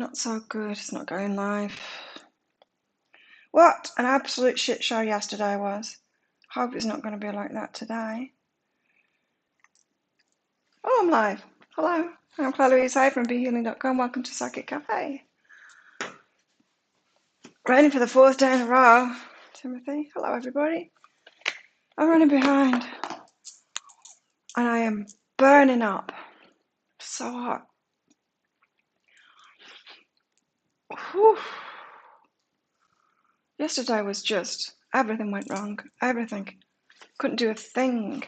Not so good. It's not going live. What an absolute shit show yesterday was. Hope it's not going to be like that today. Oh, I'm live. Hello. I'm Claire Louise Hay from BeHealing.com. Welcome to Psychic Cafe. Raining for the fourth day in a row. Timothy. Hello, everybody. I'm running behind. And I am burning up. So hot. Whew. Yesterday was just, everything went wrong. Everything. Couldn't do a thing.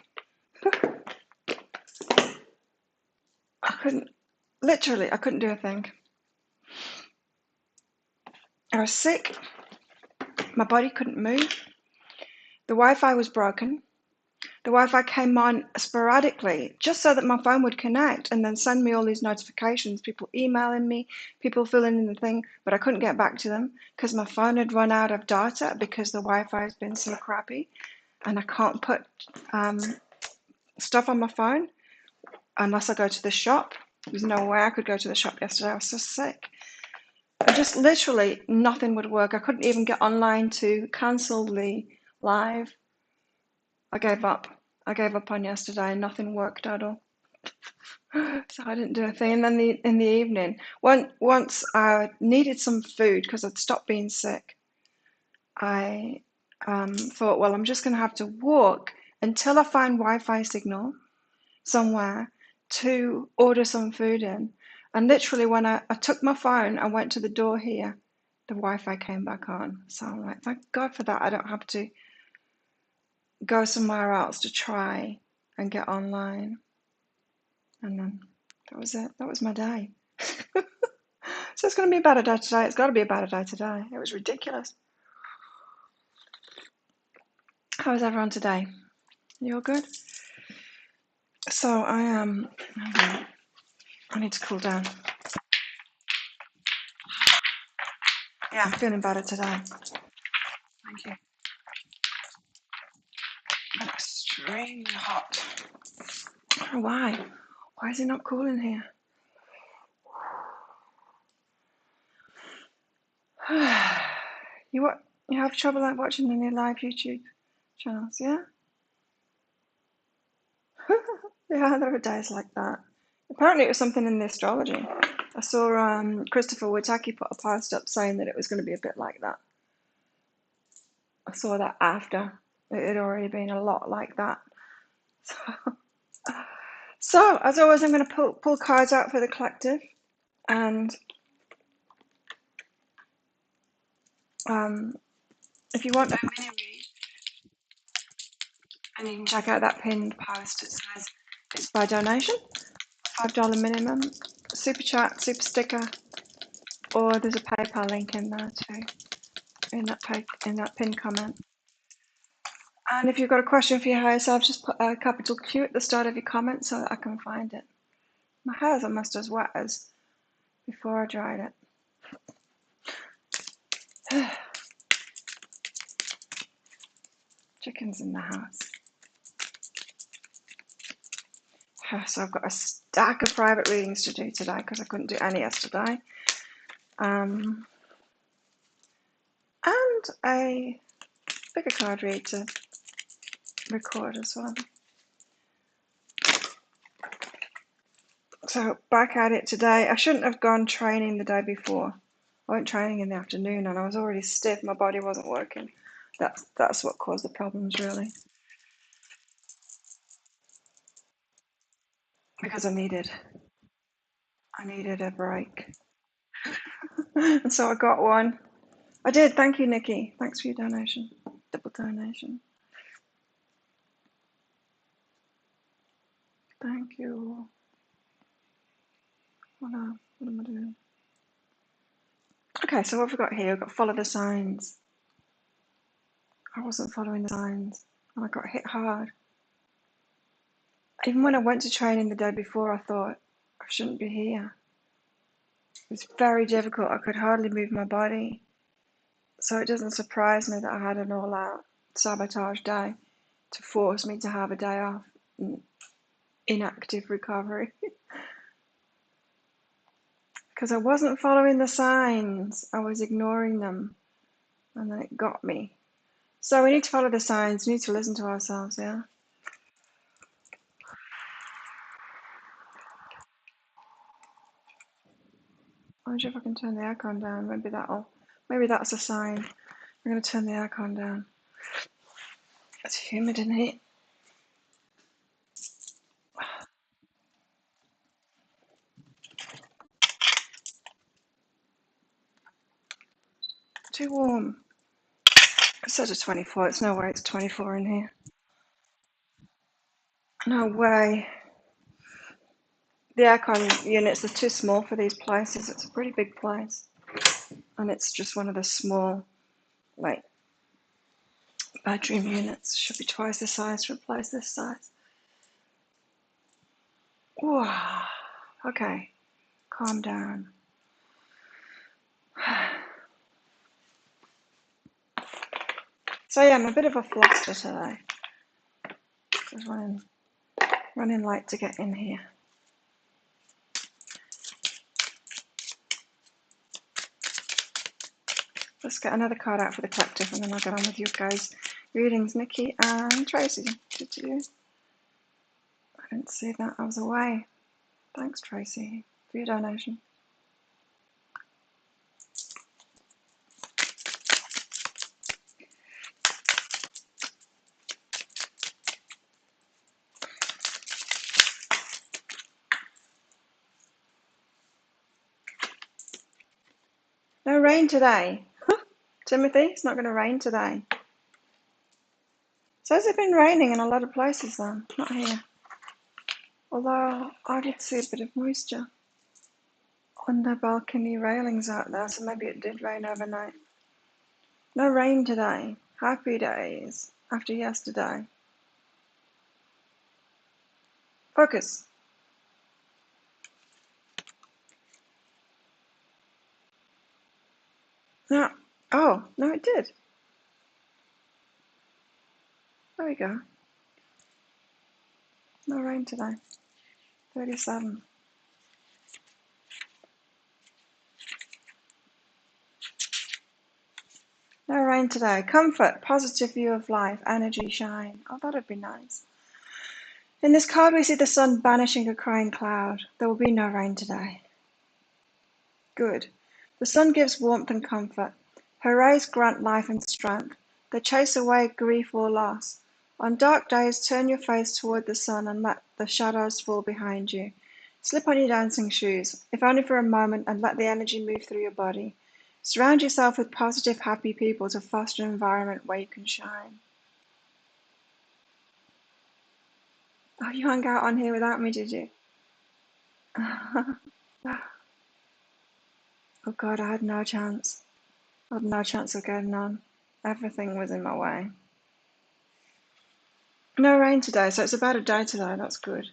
I couldn't do a thing. I was sick. My body couldn't move. The Wi-Fi was broken. The Wi-Fi came on sporadically, just so that my phone would connect and then send me all these notifications, people emailing me, people filling in the thing, but I couldn't get back to them because my phone had run out of data because the Wi-Fi has been so crappy, and I can't put stuff on my phone unless I go to the shop. There's no way I could go to the shop yesterday. I was so sick. And just literally nothing would work. I couldn't even get online to cancel the live. I gave up. I gave up on yesterday. Nothing worked at all. So I didn't do a thing. And then in the evening, once I needed some food because I'd stopped being sick, I thought, well, I'm just going to have to walk until I find Wi-Fi signal somewhere to order some food in. And literally when I took my phone and went to the door here, the Wi-Fi came back on. So I'm like, thank God for that. I don't have to go somewhere else to try and get online. And then that was it. That was my day. So it's going to be a better day today. It's got to be a better day today. It was ridiculous. How is everyone today? You all good? So I need to cool down. Yeah, I'm feeling better today. Thank you. I'm extremely hot. I don't know why. Why is it not cool in here? You have trouble like watching any live YouTube channels, yeah? Yeah, there are days like that. Apparently it was something in the astrology. I saw Christopher Witaki put a post up saying that it was going to be a bit like that. I saw that after it had already been a lot like that. So as always, I'm going to pull cards out for the collective, and if you want a mini read, and you can check out that pinned post. It says it's by donation, $5 minimum, super chat, super sticker, or there's a PayPal link in there too, in that pinned comment. And if you've got a question for your higher self, just put a capital Q at the start of your comment so that I can find it. My hair's almost as wet as before I dried it. Chickens in the house. So I've got a stack of private readings to do today because I couldn't do any yesterday. And a bigger card read to record as well. So back at it today. I shouldn't have gone training the day before. I went training in the afternoon and I was already stiff. My body wasn't working. That's what caused the problems, really. Because I needed a break. And so I got one. I did. Thank you, Nikki. Thanks for your donation. Double donation. Thank you. What am I doing? Okay, so what have we got here? We've got follow the signs. I wasn't following the signs and I got hit hard. Even when I went to training the day before, I thought, I shouldn't be here. It was very difficult. I could hardly move my body. So it doesn't surprise me that I had an all-out sabotage day to force me to have a day off, inactive recovery. because I wasn't following the signs. I was ignoring them, and then it got me. So we need to follow the signs. We need to listen to ourselves, yeah? I wonder if I can turn the aircon down. Maybe that's a sign. I'm going to turn the aircon down. It's humid in here. Too warm. It says it's 24. It's no way it's 24 in here. No way. The aircon units are too small for these places. It's a pretty big place. And it's just one of the small, like, bedroom units. Should be twice the size to replace this size. Wow. Okay. Calm down. So yeah, I'm a bit of a fluster today. Just running late to get in here. Let's get another card out for the collective and then I'll get on with you guys' readings. Nikki and Tracy, did you? I didn't see that. I was away. Thanks, Tracy, for your donation. No rain today. Timothy, it's not going to rain today. So has it been raining in a lot of places then? Not here. Although I did see a bit of moisture on the balcony railings out there, so maybe it did rain overnight. No rain today. Happy days after yesterday. Focus. No. Oh, no, it did. There we go. No rain today. 37. No rain today. Comfort, positive view of life, energy, shine. Oh, that'd be nice. In this card, we see the sun banishing a crying cloud. There will be no rain today. Good. The sun gives warmth and comfort. Her rays grant life and strength. They chase away grief or loss. On dark days, turn your face toward the sun and let the shadows fall behind you. Slip on your dancing shoes, if only for a moment, and let the energy move through your body. Surround yourself with positive, happy people to foster an environment where you can shine. Oh, you hung out on here without me, did you? Oh God, I had no chance. I had no chance of getting on. Everything was in my way. No rain today, so it's about a day today. That's good.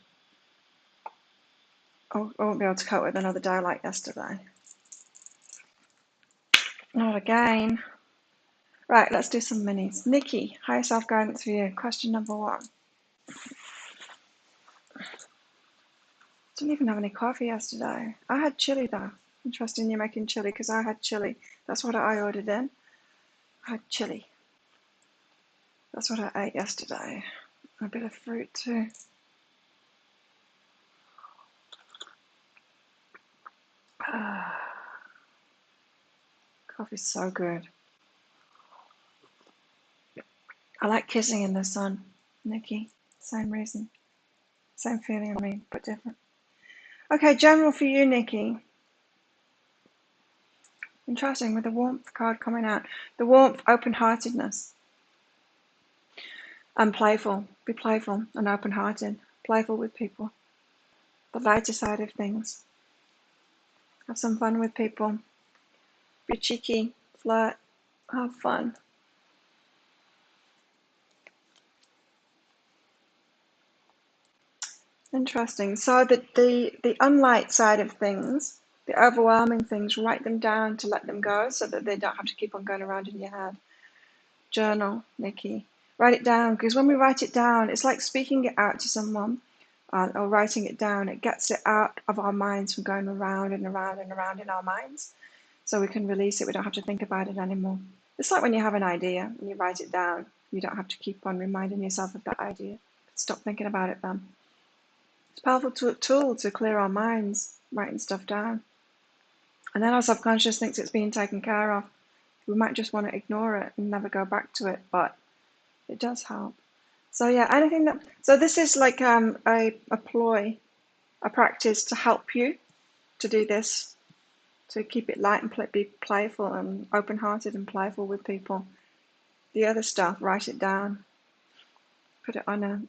Oh, I won't be able to cope with another day like yesterday. Not again. Right, let's do some minis. Nikki, higher self guidance for you. Question number 1. Didn't even have any coffee yesterday. I had chili though. Interesting you're making chili because I had chili. That's what I ordered in. I had chili. That's what I ate yesterday. A bit of fruit too. Coffee's so good. I like kissing in the sun, Nikki. Same reason. Same feeling, I mean, but different. Okay, general for you, Nikki. Interesting, with the warmth card coming out. The warmth, open-heartedness. And playful. Be playful and open-hearted. Playful with people. The lighter side of things. Have some fun with people. Be cheeky. Flirt. Have fun. Interesting. So the unlight side of things, the overwhelming things, write them down to let them go so that they don't have to keep on going around in your head. Journal, Nikki. Write it down, because when we write it down, it's like speaking it out to someone. or writing it down. It gets it out of our minds from going around and around and around in our minds. So we can release it. We don't have to think about it anymore. It's like when you have an idea and you write it down. You don't have to keep on reminding yourself of that idea. Stop thinking about it then. It's a powerful tool to clear our minds, writing stuff down. And then our subconscious thinks it's being taken care of. We might just want to ignore it and never go back to it, but it does help. So yeah, anything that, so this is like a ploy, a practice to help you to do this, to keep it light and be playful and open-hearted and playful with people. The other stuff, write it down, put it on a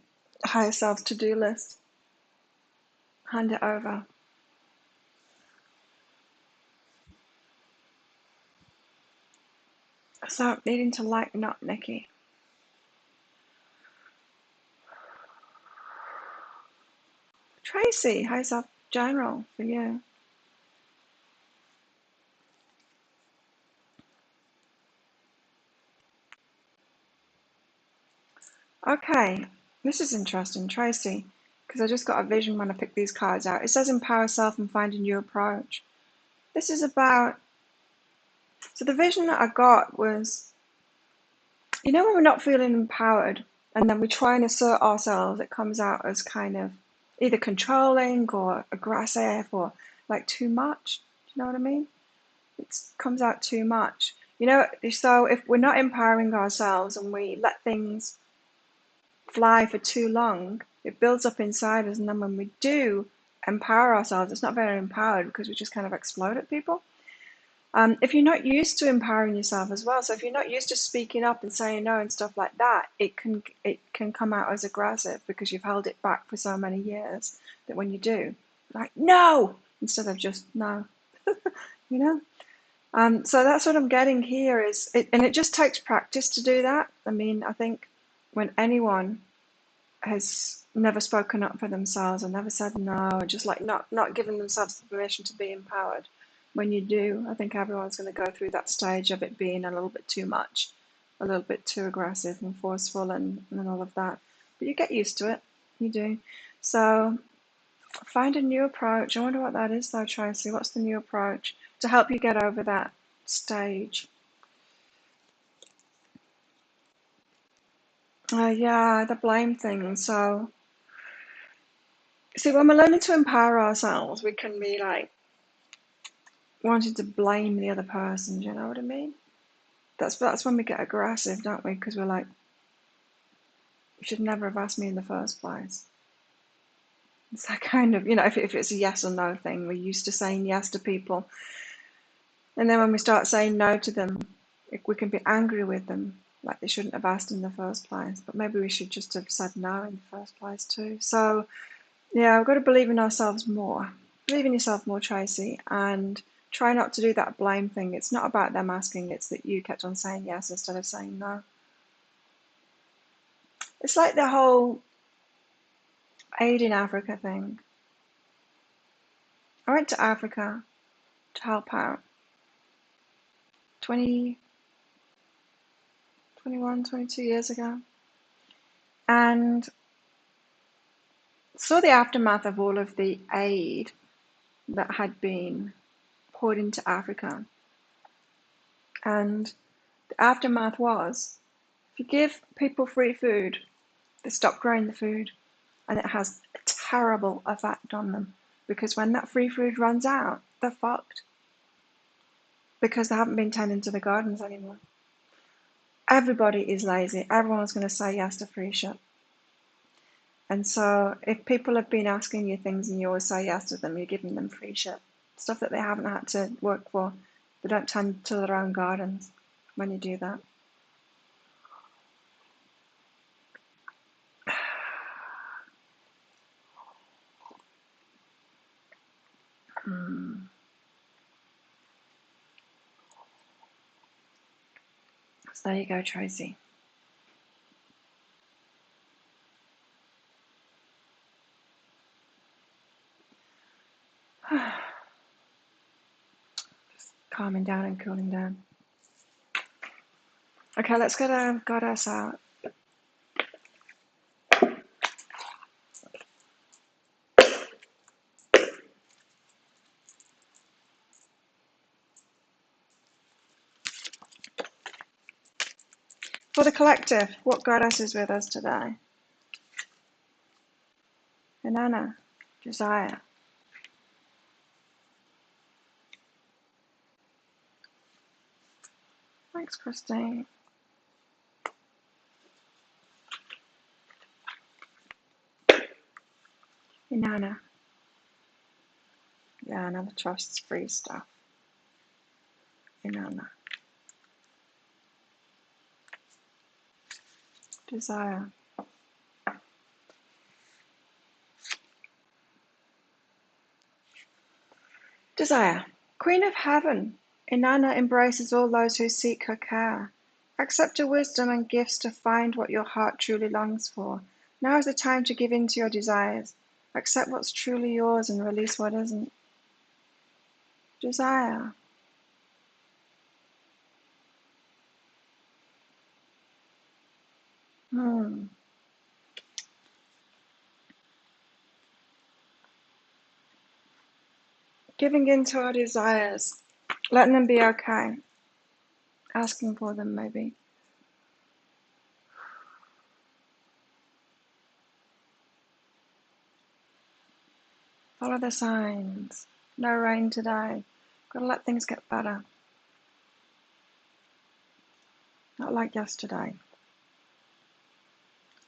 higher self's to-do list, hand it over. So needing to lighten up, Nikki. Tracy, how's that general for you? Okay, this is interesting, Tracy, because I just got a vision when I picked these cards out. It says empower self and find a new approach. This is about, so the vision that I got was, you know, when we're not feeling empowered and then we try and assert ourselves, it comes out as kind of either controlling or aggressive or like too much. Do you know what I mean? It comes out too much. You know, so if we're not empowering ourselves and we let things fly for too long, it builds up inside us, and then when we do empower ourselves, it's not very empowered because we just kind of explode at people. If you're not used to empowering yourself as well, so if you're not used to speaking up and saying no and stuff like that, it can come out as aggressive because you've held it back for so many years that when you do, like no, instead of just no, you know. So that's what I'm getting here is, and it just takes practice to do that. I mean, I think when anyone has never spoken up for themselves and never said no, or just like not giving themselves the permission to be empowered, when you do, I think everyone's going to go through that stage of it being a little bit too much, a little bit too aggressive and forceful and all of that. But you get used to it, you do. So find a new approach. I wonder what that is though, Tracy. What's the new approach to help you get over that stage? Yeah, the blame thing. So, see, when we're learning to empower ourselves, we can be like wanting to blame the other person. Do you know what I mean? That's when we get aggressive, don't we? Because we're like, you should never have asked me in the first place. It's that kind of, you know, if it's a yes or no thing, we're used to saying yes to people. And then when we start saying no to them, we can be angry with them, like they shouldn't have asked in the first place. But maybe we should just have said no in the first place too. So, yeah, we've got to believe in ourselves more. Believe in yourself more, Tracy, and try not to do that blame thing. It's not about them asking, it's that you kept on saying yes instead of saying no. It's like the whole aid in Africa thing. I went to Africa to help out 20, 21, 22 years ago, and saw the aftermath of all of the aid that had been poured into Africa. And the aftermath was, if you give people free food, they stop growing the food, and it has a terrible effect on them, because when that free food runs out, they're fucked, because they haven't been tending to the gardens anymore. Everybody is lazy. Everyone's going to say yes to free shit. And so if people have been asking you things and you always say yes to them, you're giving them free shit. Stuff that they haven't had to work for. They don't tend to their own gardens when you do that. So there you go, Tracy. Just calming down and cooling down. Okay, let's get a goddess out. For the collective, what goddess is with us today? Inanna, Josiah. Thanks, Christine. Inanna. Yeah, another trusts free stuff. Inanna. Desire. Desire. Queen of Heaven. Inanna embraces all those who seek her care. Accept her wisdom and gifts to find what your heart truly longs for. Now is the time to give in to your desires. Accept what's truly yours and release what isn't. Desire. Giving in to our desires. Letting them be okay. Asking for them, maybe. Follow the signs. No rain today. Gotta let things get better. Not like yesterday.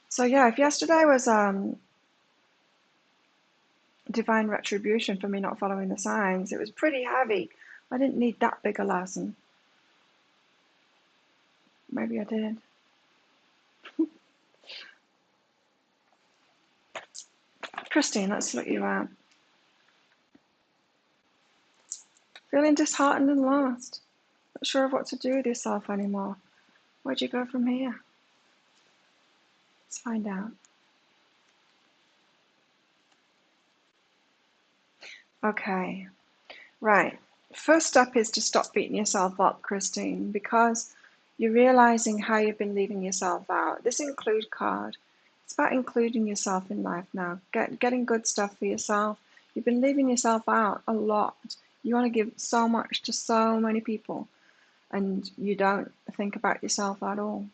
So yeah, if yesterday was divine retribution for me not following the signs, it was pretty heavy. I didn't need that big a lesson. Maybe I did. Christine, let's look you out. Feeling disheartened and lost. Not sure of what to do with yourself anymore. Where'd you go from here? Let's find out. Okay. Right. First step is to stop beating yourself up, Christine, because you're realizing how you've been leaving yourself out. This include card. It's about including yourself in life now, getting good stuff for yourself. You've been leaving yourself out a lot. You want to give so much to so many people, and you don't think about yourself at all.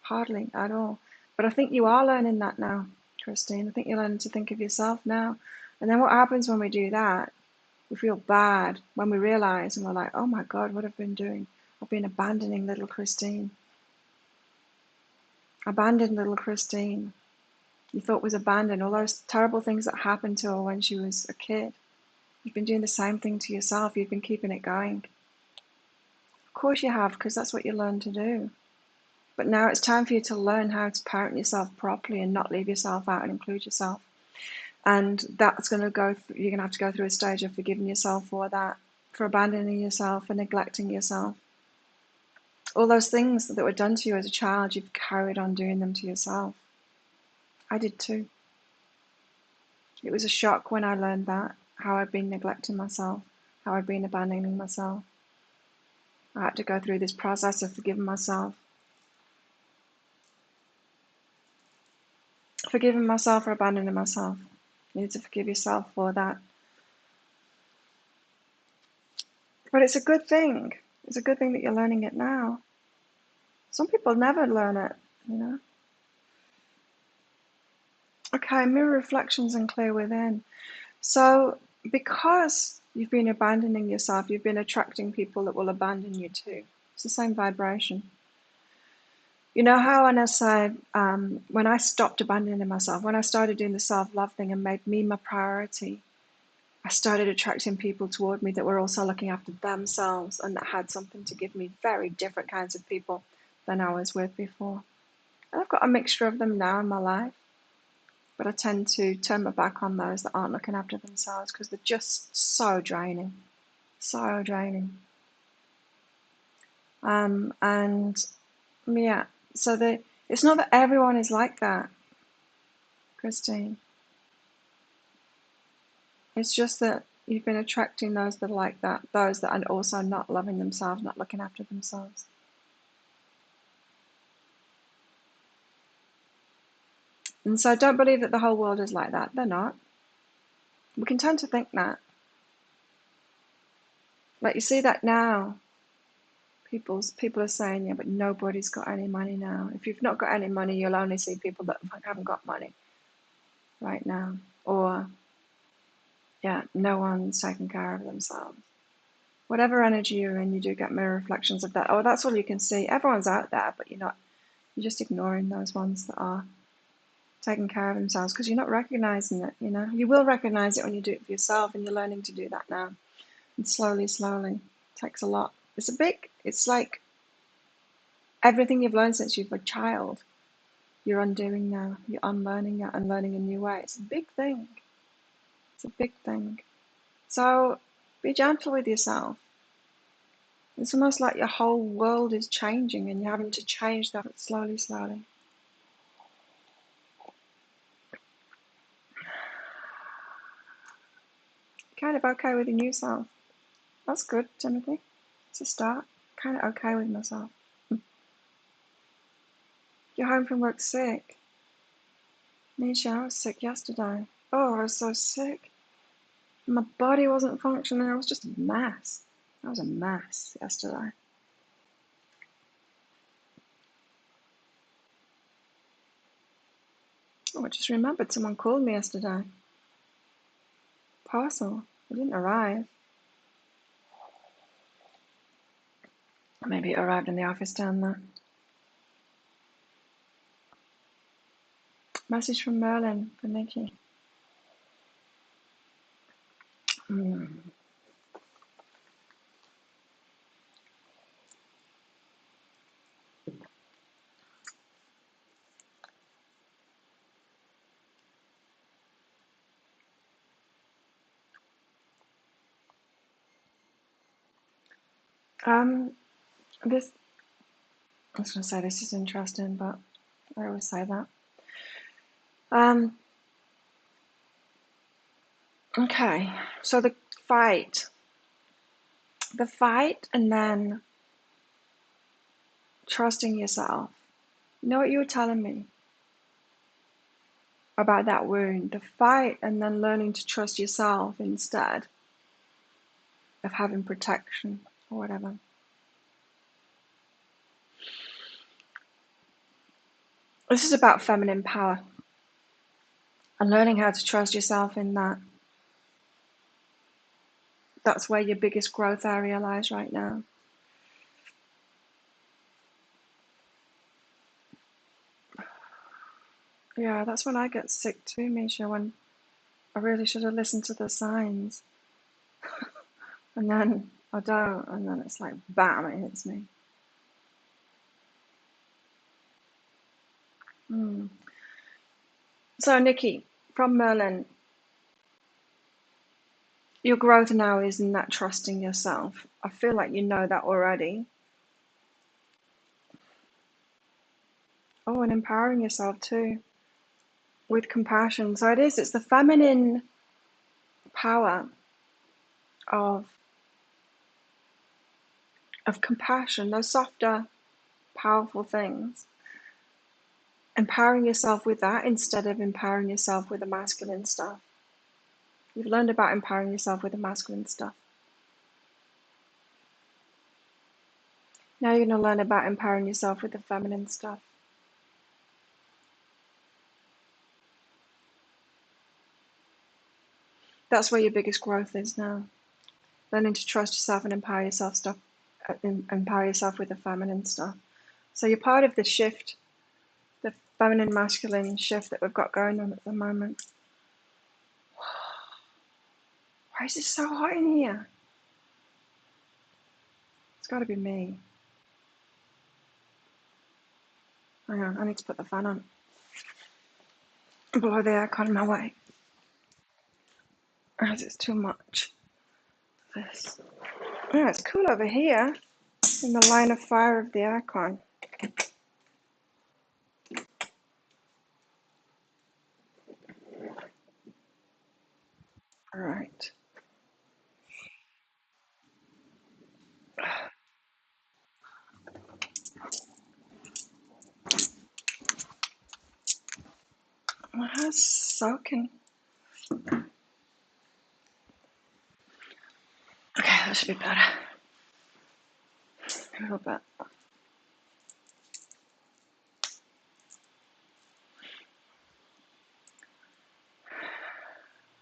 Hardly at all. But I think you are learning that now, Christine. I think you're learning to think of yourself now. And then what happens when we do that? We feel bad when we realize and we're like, oh my God, what have I been doing? I've been abandoning little Christine. Abandoned little Christine. You thought was abandoned. All those terrible things that happened to her when she was a kid. You've been doing the same thing to yourself. You've been keeping it going. Of course you have, because that's what you learned to do. But now it's time for you to learn how to parent yourself properly and not leave yourself out and include yourself. And that's going to go, you're going to have to go through a stage of forgiving yourself for that, for abandoning yourself, for neglecting yourself. All those things that were done to you as a child, you've carried on doing them to yourself. I did too. It was a shock when I learned that, how I'd been neglecting myself, how I'd been abandoning myself. I had to go through this process of forgiving myself. Forgiving myself for abandoning myself. You need to forgive yourself for that. But it's a good thing. It's a good thing that you're learning it now. Some people never learn it, you know. Okay, mirror reflections and clear within. So because you've been abandoning yourself, you've been attracting people that will abandon you too. It's the same vibration. You know how when I said, when I stopped abandoning myself, when I started doing the self-love thing and made me my priority, I started attracting people toward me that were also looking after themselves and that had something to give me, very different kinds of people than I was with before. And I've got a mixture of them now in my life, but I tend to turn my back on those that aren't looking after themselves because they're just so draining, so draining. And yeah, so it's not that everyone is like that, Christine. It's just that you've been attracting those that are like that, those that are also not loving themselves, not looking after themselves. And so don't believe that the whole world is like that. They're not. We can tend to think that. Like you see that now. People are saying, yeah, but nobody's got any money now. If you've not got any money, you'll only see people that haven't got money right now. Or, yeah, no one's taking care of themselves. Whatever energy you're in, you do get mirror reflections of that. Oh, that's all you can see. Everyone's out there, but you're just ignoring those ones that are taking care of themselves because you're not recognizing it, you know. You will recognize it when you do it for yourself, and you're learning to do that now. And slowly, slowly. It takes a lot. It's like everything you've learned since you've been a child, you're undoing now. You're unlearning it and learning a new way. It's a big thing. It's a big thing. So be gentle with yourself. It's almost like your whole world is changing and you're having to change that slowly, slowly. Kind of okay with your new self. That's good, Timothy. It's a start. Kind of okay with myself. You're home from work sick. Nisha, I was sick yesterday. Oh, I was so sick. My body wasn't functioning. I was just a mess. I was a mess yesterday. Oh, I just remembered someone called me yesterday. Parcel. It didn't arrive. Maybe it arrived in the office down there. Message from Merlin for Nikki. This, I was going to say this is interesting, but I always say that. Okay, so the fight, and then trusting yourself. You know what you were telling me about that wound? The fight and then learning to trust yourself instead of having protection or whatever. This is about feminine power and learning how to trust yourself in that. That's where your biggest growth area lies right now. Yeah, that's when I get sick too, Misha, when I really should have listened to the signs. And then I don't, and then it's like, bam, it hits me. So, Nikki, from Merlin, your growth now is in that trusting yourself. I feel like you know that already. Oh, and empowering yourself too with compassion. So it's the feminine power of compassion, those softer, powerful things. Empowering yourself with that instead of empowering yourself with the masculine stuff. You've learned about empowering yourself with the masculine stuff. Now you're going to learn about empowering yourself with the feminine stuff. That's where your biggest growth is now. Learning to trust yourself and empower yourself with the feminine stuff. So you're part of the shift, the feminine masculine shift that we've got going on at the moment. Why is it so hot in here? It's got to be me. Hang on, I need to put the fan on. Blow the aircon my way. As it's too much. This. Oh, it's cool over here in the line of fire of the aircon. All right. My hair's soaking. Okay, that should be better. A little bit.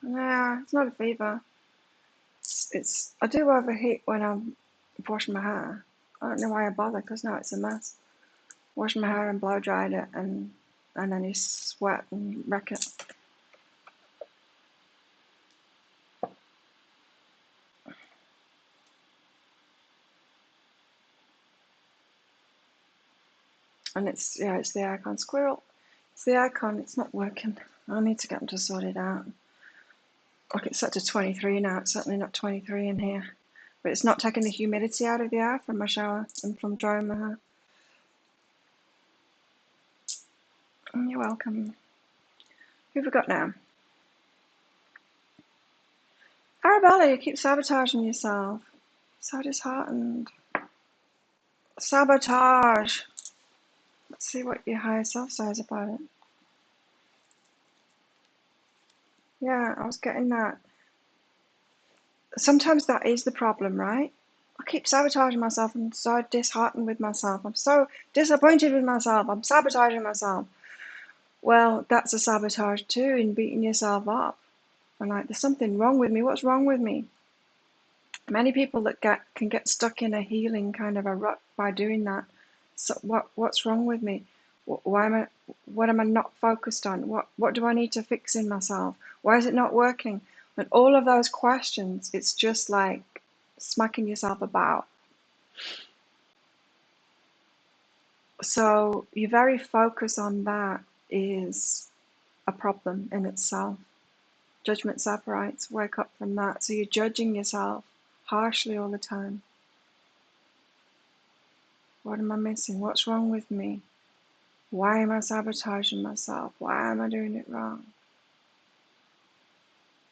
Yeah, it's not a fever. I do overheat when I'm washing my hair. I don't know why I bother, because now it's a mess. Wash my hair and blow dried it, and then you sweat and wreck it. And it's the aircon. Squirrel. It's the aircon. It's not working. I need to get them to sort it out. Look, it's set to 23 now. It's certainly not 23 in here. But it's not taking the humidity out of the air from my shower and from drying my hair. You're welcome. Who have we got now? Arabella, you keep sabotaging yourself. So disheartened. Sabotage. Let's see what your higher self says about it. Yeah, I was getting that. Sometimes that is the problem, right? I keep sabotaging myself. I'm so disheartened with myself. I'm so disappointed with myself. I'm sabotaging myself. Well, that's a sabotage too, in beating yourself up. And like, there's something wrong with me. What's wrong with me? Many people that can get stuck in a healing kind of a rut by doing that. So what's wrong with me? What am I not focused on? What do I need to fix in myself? Why is it not working? And all of those questions, it's just like smacking yourself about. So your very focus on that is a problem in itself. Judgment separates. Wake up from that. So you're judging yourself harshly all the time. What am I missing? What's wrong with me? Why am I sabotaging myself? Why am I doing it wrong?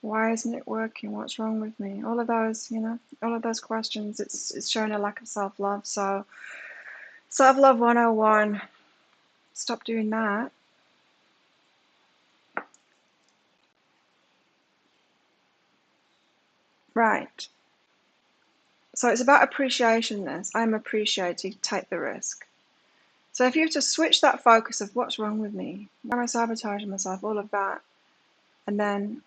Why isn't it working? What's wrong with me? All of those, all of those questions, it's showing a lack of self-love. So self-love 101, stop doing that. Right. So it's about appreciation this. I'm appreciated, take the risk. So if you have to switch that focus of what's wrong with me, why am I sabotaging myself, all of that, and then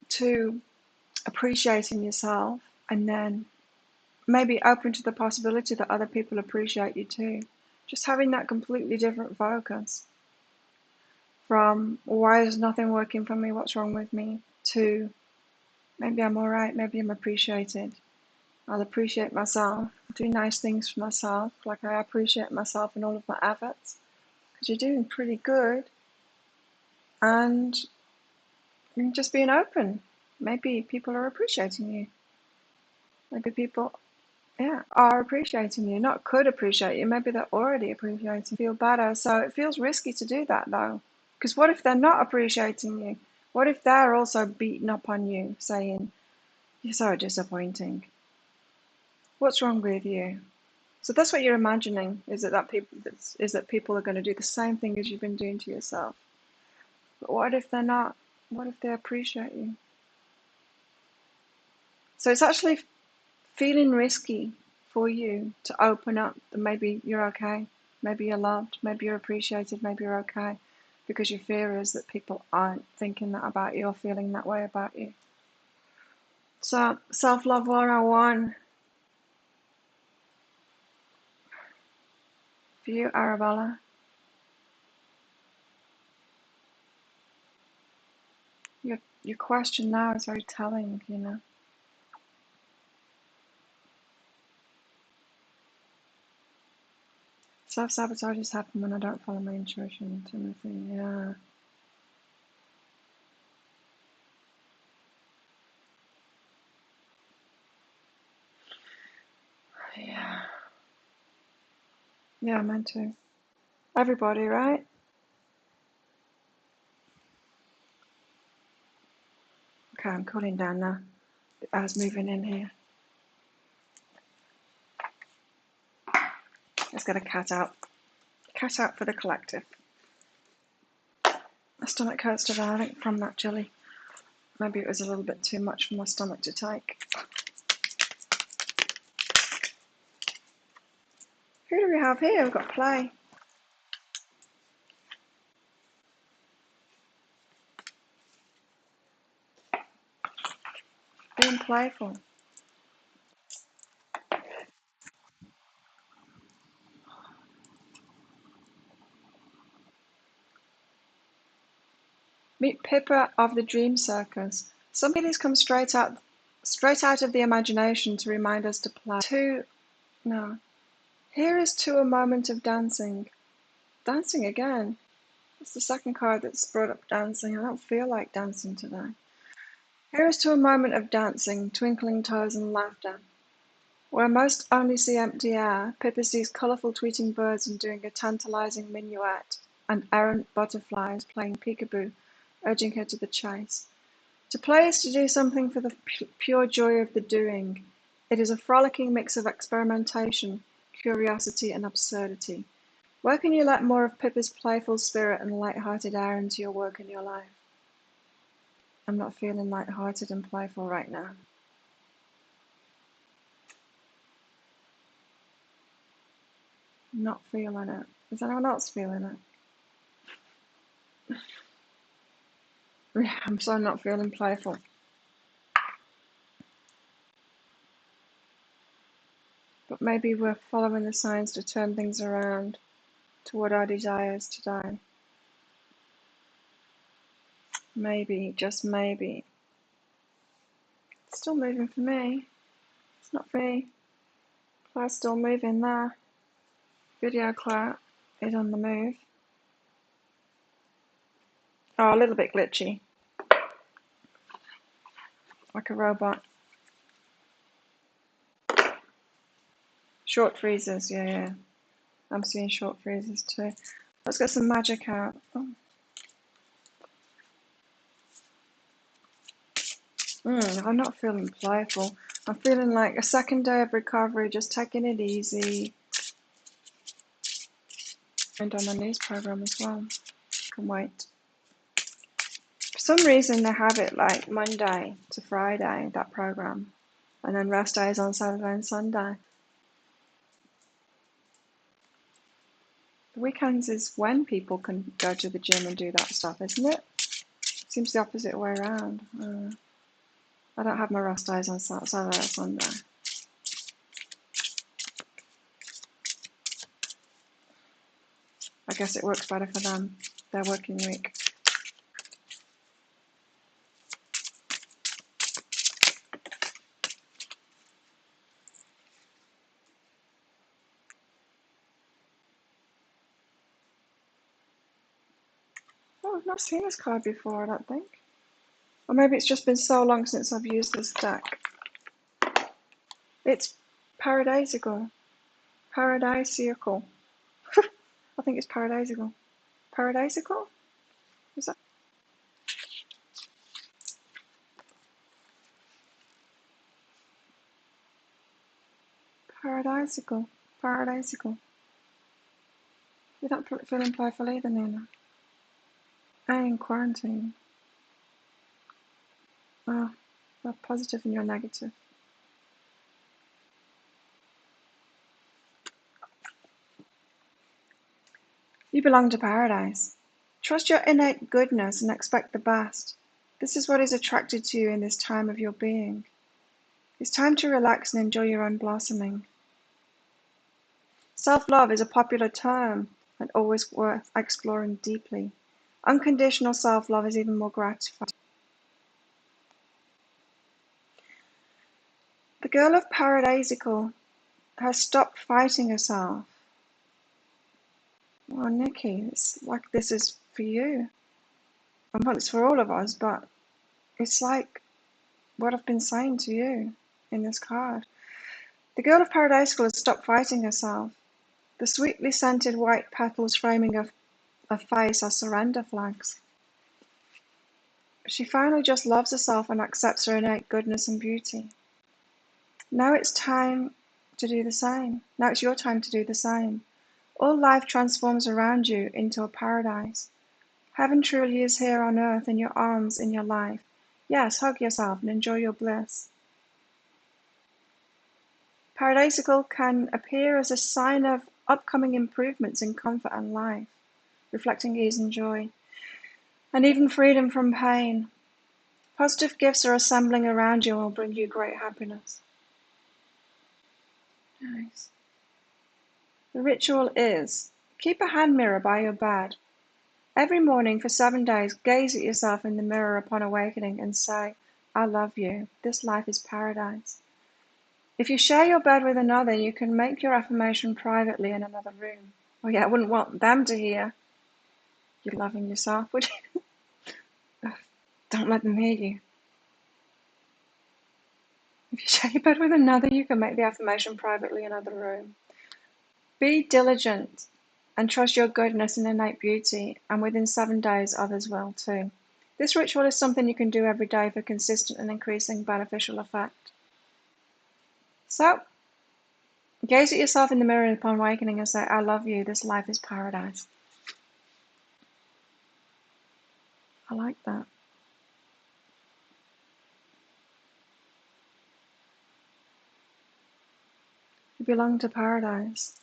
to appreciating yourself, and then maybe open to the possibility that other people appreciate you too. Just having that completely different focus from why is nothing working for me, what's wrong with me, to maybe I'm all right, maybe I'm appreciated. I'll appreciate myself, do nice things for myself, like I appreciate myself in all of my efforts, because you're doing pretty good. And just being open. Maybe people are appreciating you. Maybe people, are appreciating you. Not could appreciate you. Maybe they're already appreciating you. Feel better. So it feels risky to do that though. Because what if they're not appreciating you? What if they're also beating up on you, saying, you're so disappointing? What's wrong with you? So that's what you're imagining, is that people are going to do the same thing as you've been doing to yourself. But what if they're not? What if they appreciate you? So it's actually feeling risky for you to open up that maybe you're okay, maybe you're loved, maybe you're appreciated, maybe you're okay, because your fear is that people aren't thinking that about you or feeling that way about you. So self-love 101 for you, Arabella. Your question now is very telling, Self-sabotages happen when I don't follow my intuition, Timothy. Yeah. Yeah. Yeah, mine too. Everybody, right? Okay, I'm cooling down now. The air's moving in here. Let's get a cat out. Cat out for the collective. My stomach hurts today, I think, from that chili. Maybe it was a little bit too much for my stomach to take. Who do we have here? We've got play. Being playful. Meet Pippa of the Dream Circus. Some feelings come straight out of the imagination to remind us to play. Here is to a moment of dancing. Dancing again. It's the second card that's brought up dancing. I don't feel like dancing today. Here is to a moment of dancing, twinkling toes and laughter. Where most only see empty air, Pippa sees colourful tweeting birds and doing a tantalising minuet, and errant butterflies playing peekaboo, urging her to the chase. To play is to do something for the pure joy of the doing. It is a frolicking mix of experimentation, curiosity and absurdity. Where can you let more of Pippa's playful spirit and light-hearted air into your work and your life? I'm not feeling light-hearted and playful right now. I'm not feeling it. Is anyone else feeling it? I'm so not feeling playful. But maybe we're following the signs to turn things around toward our desires today. Maybe, just maybe. It's still moving for me. It's not for me. Claire's still moving there. Video Claire is on the move. Oh, a little bit glitchy. Like a robot. Short freezes, yeah. I'm seeing short freezes too. Let's get some magic out. Oh. I'm not feeling playful. I'm feeling like a second day of recovery, just taking it easy. And on my news program as well. Can wait. For some reason they have it like Monday to Friday, that program. And then rest days on Saturday and Sunday. The weekends is when people can go to the gym and do that stuff, isn't it? Seems the opposite way around. I don't have my rest days on Saturday or Sunday. I guess it works better for them, their working week. Oh, I've not seen this card before, I don't think. Or maybe it's just been so long since I've used this deck. It's paradisical. Paradisiacal. I think it's paradisical. Paradisical? Is that? Paradisical. Paradisical. You're not feeling playful either, Nina. I'm in quarantine. Oh, you're positive and you're negative. You belong to paradise. Trust your innate goodness and expect the best. This is what is attracted to you in this time of your being. It's time to relax and enjoy your own blossoming. Self-love is a popular term and always worth exploring deeply. Unconditional self-love is even more gratifying. The girl of paradisical has stopped fighting herself. Well, Nikki, it's like this is for you. Well, it's for all of us, but it's like what I've been saying to you in this card. The girl of paradisical has stopped fighting herself. The sweetly scented white petals framing a face are surrender flags. She finally just loves herself and accepts her innate goodness and beauty. Now it's time to do the same. Now it's your time to do the same. All life transforms around you into a paradise. Heaven truly is here on earth in your arms, in your life. Yes, hug yourself and enjoy your bliss. Paradisical can appear as a sign of upcoming improvements in comfort and life, reflecting ease and joy, and even freedom from pain. Positive gifts are assembling around you and will bring you great happiness. Nice. The ritual is, keep a hand mirror by your bed. Every morning for 7 days, gaze at yourself in the mirror upon awakening and say, I love you. This life is paradise. If you share your bed with another, you can make your affirmation privately in another room. Oh yeah, I wouldn't want them to hear you're loving yourself, would you? Don't let them hear you. If you share your bed with another, you can make the affirmation privately in another room. Be diligent and trust your goodness and innate beauty, and within 7 days, others will too. This ritual is something you can do every day for consistent and increasing beneficial effect. So, gaze at yourself in the mirror upon awakening and say, I love you, this life is paradise. I like that. You belong to paradise.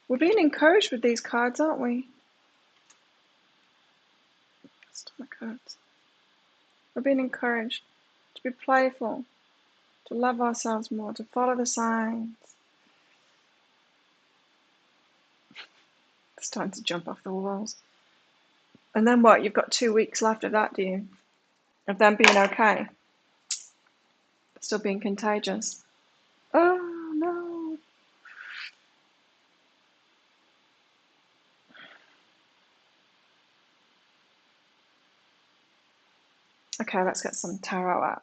We're being encouraged with these cards, aren't we? Stomach cards. We're being encouraged to be playful, to love ourselves more, to follow the signs. It's time to jump off the walls. And then what? You've got 2 weeks left of that, do you? Of them being okay. Still being contagious. Oh, no. Okay, let's get some tarot out.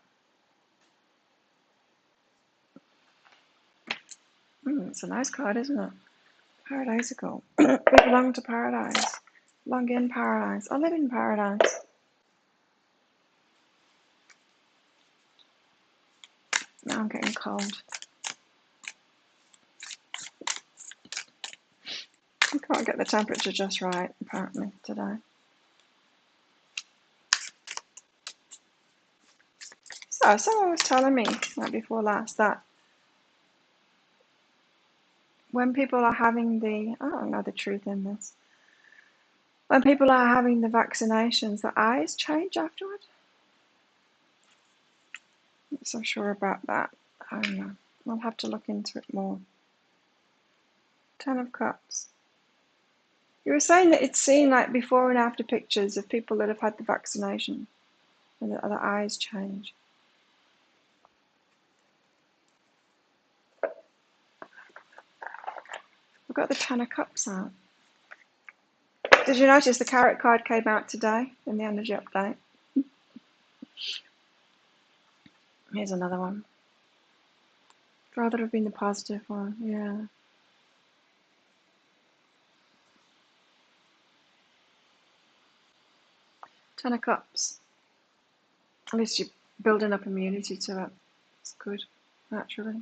It's a nice card, isn't it? Paradisical. We belong to paradise. Belong in paradise. I live in paradise. Now I'm getting cold. I can't get the temperature just right, apparently, today. So, someone was telling me, like before last, that when people are having I don't know the truth in this, when people are having the vaccinations, the eyes change afterward. I'm not so sure about that. I don't know. I'll have to look into it more. 10 of Cups. You were saying that it's seen like before and after pictures of people that have had the vaccination and the eyes change. We've got the 10 of Cups out. Did you notice the Carrot card came out today in the energy update? Here's another one. I'd rather have been the positive one, yeah. 10 of Cups. At least you're building up immunity to it. It's good, naturally.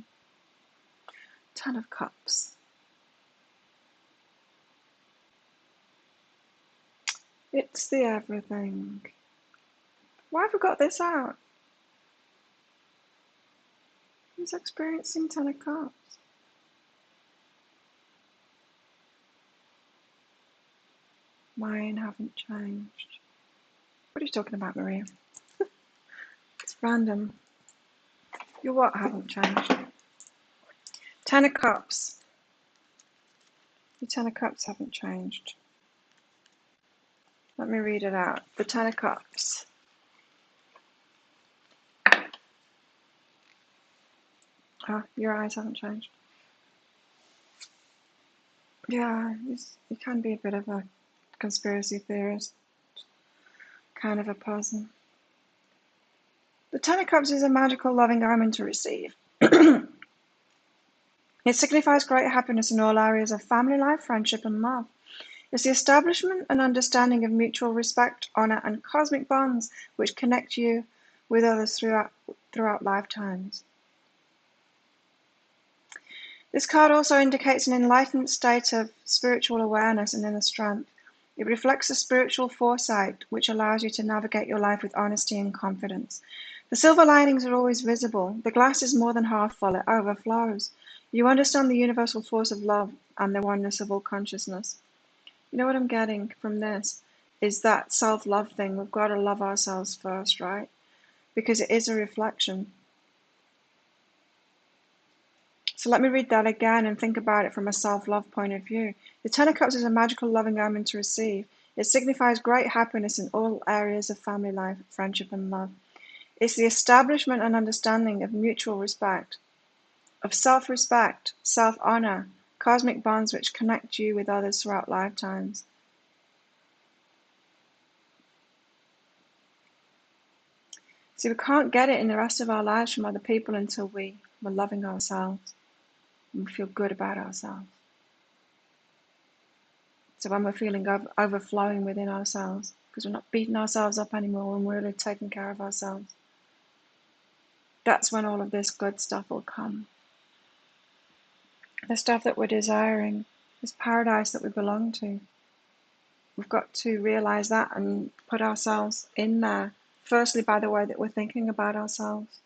10 of Cups. It's the everything. Why have we got this out? Who's experiencing 10 of Cups? Mine haven't changed. What are you talking about, Maria? It's random. Your what haven't changed? 10 of Cups. The 10 of Cups haven't changed. Let me read it out. The 10 of Cups. Oh, your eyes haven't changed. Yeah, you can be a bit of a conspiracy theorist kind of a person. The 10 of Cups is a magical, loving omen to receive. It signifies great happiness in all areas of family life, friendship, and love. It's the establishment and understanding of mutual respect, honor, and cosmic bonds which connect you with others throughout lifetimes. This card also indicates an enlightened state of spiritual awareness and inner strength. It reflects a spiritual foresight which allows you to navigate your life with honesty and confidence. The silver linings are always visible. The glass is more than half full, it overflows. You understand the universal force of love and the oneness of all consciousness. You know what I'm getting from this? Is that self-love thing. We've got to love ourselves first, right? Because it is a reflection. So let me read that again and think about it from a self-love point of view. The Ten of Cups is a magical, loving omen to receive. It signifies great happiness in all areas of family life, friendship, and love. It's the establishment and understanding of mutual respect, of self-respect, self-honor, cosmic bonds which connect you with others throughout lifetimes. See, we can't get it in the rest of our lives from other people until we're loving ourselves and we feel good about ourselves. So when we're feeling overflowing within ourselves, because we're not beating ourselves up anymore and we're really taking care of ourselves, that's when all of this good stuff will come. The stuff that we're desiring, this paradise that we belong to. We've got to realize that and put ourselves in there. Firstly, by the way that we're thinking about ourselves.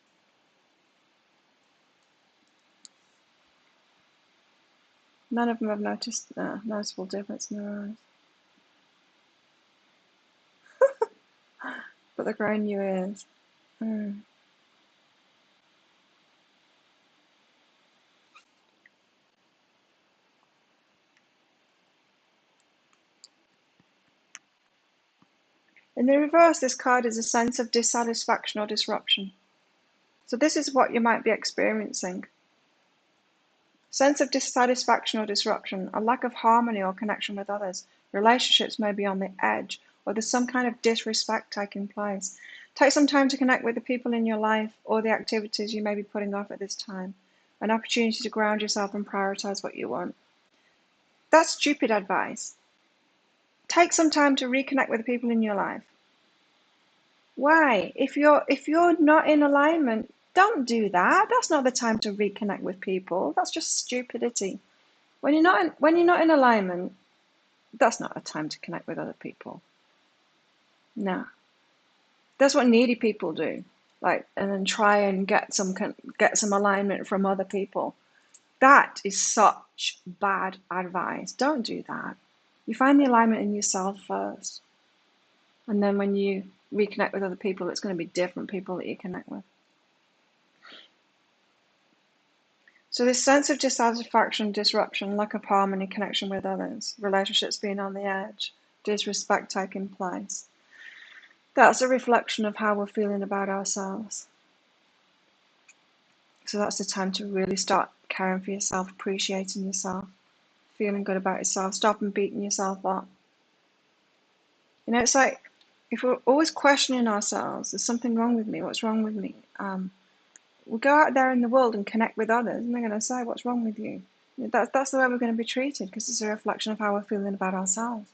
None of them have noticed a noticeable difference in their eyes. But they're growing new ears. In the reverse, this card is a sense of dissatisfaction or disruption. So this is what you might be experiencing. Sense of dissatisfaction or disruption, a lack of harmony or connection with others. Relationships may be on the edge, or there's some kind of disrespect taking place. Take some time to connect with the people in your life or the activities you may be putting off at this time. An opportunity to ground yourself and prioritize what you want. That's stupid advice. Take some time to reconnect with the people in your life. Why? If you're not in alignment, don't do that. That's not the time to reconnect with people. That's just stupidity. When you're not in alignment, that's not a time to connect with other people. No. That's what needy people do. And then try and get some alignment from other people. That is such bad advice. Don't do that. You find the alignment in yourself first. And then when you reconnect with other people, it's going to be different people that you connect with. So this sense of dissatisfaction, disruption, lack of harmony, connection with others, relationships being on the edge, disrespect taking place, that's a reflection of how we're feeling about ourselves. So that's the time to really start caring for yourself, appreciating yourself, feeling good about yourself, stopping beating yourself up. It's like if we're always questioning ourselves, there's something wrong with me, what's wrong with me? We'll go out there in the world and connect with others, and they're going to say, what's wrong with you? That's the way we're going to be treated, because it's a reflection of how we're feeling about ourselves.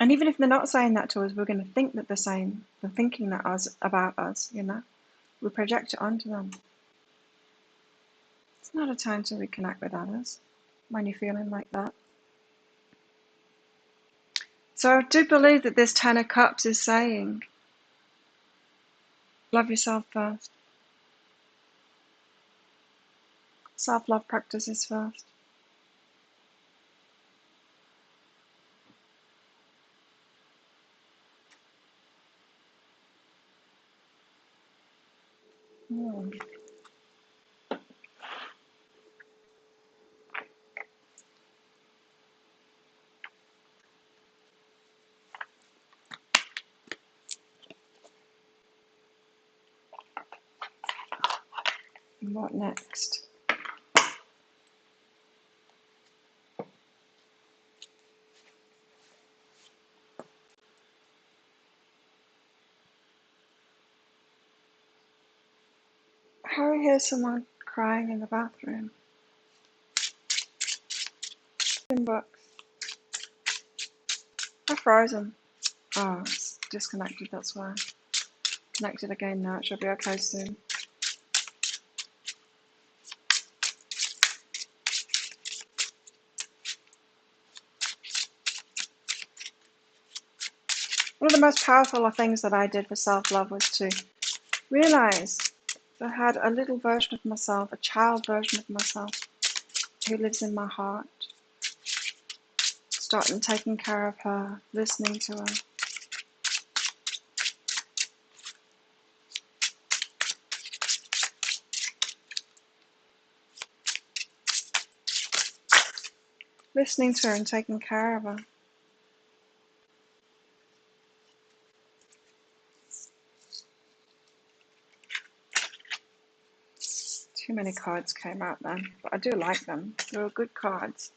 And even if they're not saying that to us, we're going to think that they're thinking that about us, We project it onto them. It's not a time to reconnect with others when you're feeling like that. So I do believe that this Ten of Cups is saying, love yourself first. Self-love practices first. And what next? How I hear someone crying in the bathroom. In books. I'm frozen. Oh, it's disconnected, that's why. Connected again now, it should be okay soon. of the most powerful things that I did for self-love was to realize that I had a little version of myself, a child version of myself, who lives in my heart. Starting taking care of her, listening to her. Listening to her and taking care of her. Too many cards came out then, but I do like them. They were good cards.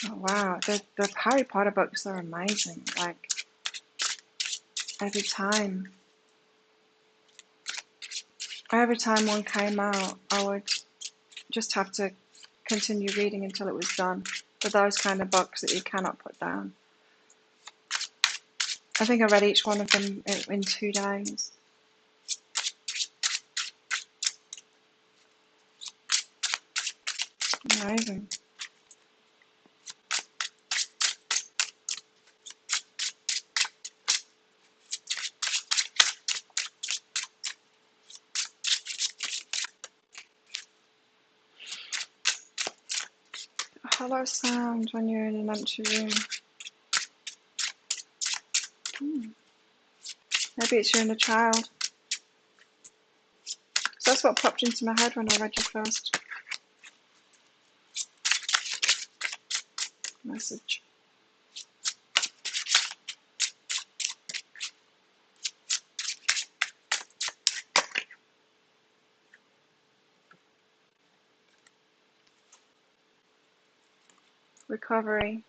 Oh wow, the Harry Potter books are amazing. Like, every time one came out, I would just have to continue reading until it was done. For those kind of books that you cannot put down. I think I read each one of them in 2 days. Amazing. A hollow sound when you're in an empty room. Maybe it's your inner child. So that's what popped into my head when I read your first message. Recovery.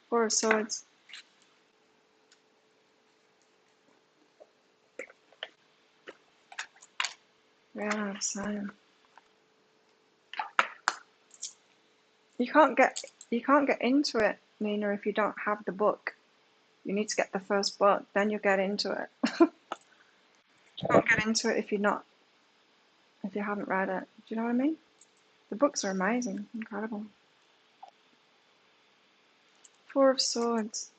4 of Swords. Yeah, same. You can't get into it, Nina, if you don't have the book. You need to get the first book, then you'll get into it. You can't get into it if you haven't read it. Do you know what I mean? The books are amazing, incredible. 4 of Swords.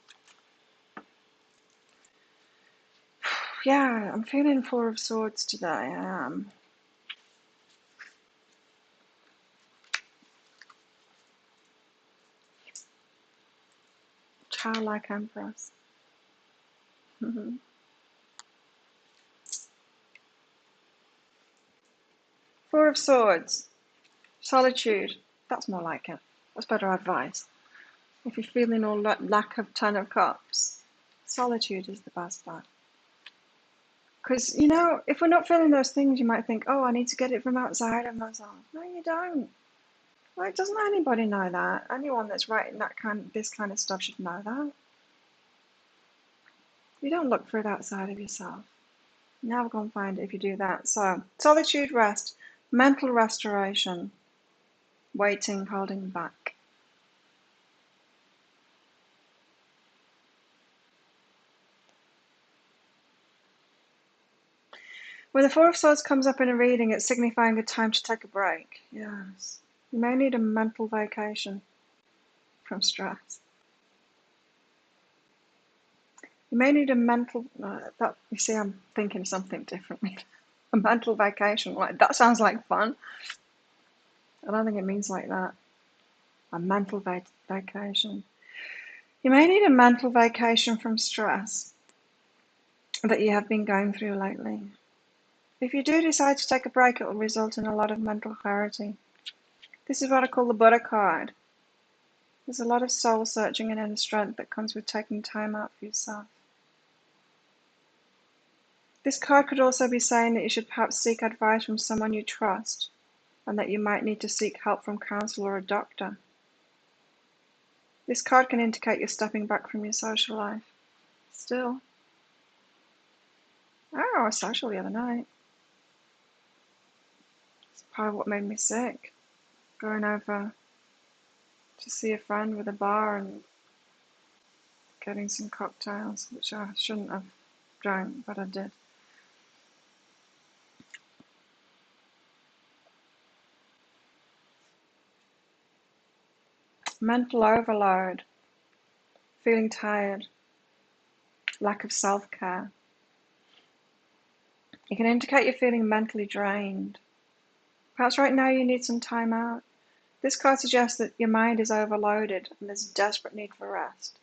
Yeah, I'm feeling 4 of Swords today. I am. Childlike Empress. 4 of Swords. Solitude. That's more like it. That's better advice. If you're feeling all lack of 10 of Cups, solitude is the best bet. Because, you know, if we're not feeling those things, you might think, oh, I need to get it from outside of myself. No, you don't. Like, doesn't anybody know that? Anyone that's writing this kind of stuff should know that. You don't look for it outside of yourself. You're never going to find it if you do that. So, solitude, rest, mental restoration, waiting, holding back. When the 4 of Swords comes up in a reading, it's signifying a time to take a break. Yes. You may need a mental vacation from stress. You may need a mental... you see, I'm thinking something differently. A mental vacation. Like, that sounds like fun. I don't think it means like that. A mental vacation. You may need a mental vacation from stress that you have been going through lately. If you do decide to take a break, it will result in a lot of mental clarity. This is what I call the Buddha card. There's a lot of soul searching and inner strength that comes with taking time out for yourself. This card could also be saying that you should perhaps seek advice from someone you trust, and that you might need to seek help from counsel or a doctor. This card can indicate you're stepping back from your social life. Still. Oh, I was social the other night. It's part of what made me sick. Going over to see a friend with a bar and getting some cocktails, which I shouldn't have drank, but I did. mental overload, feeling tired, lack of self-care. It can indicate you're feeling mentally drained. Perhaps right now you need some time out. This card suggests that your mind is overloaded and there's a desperate need for rest.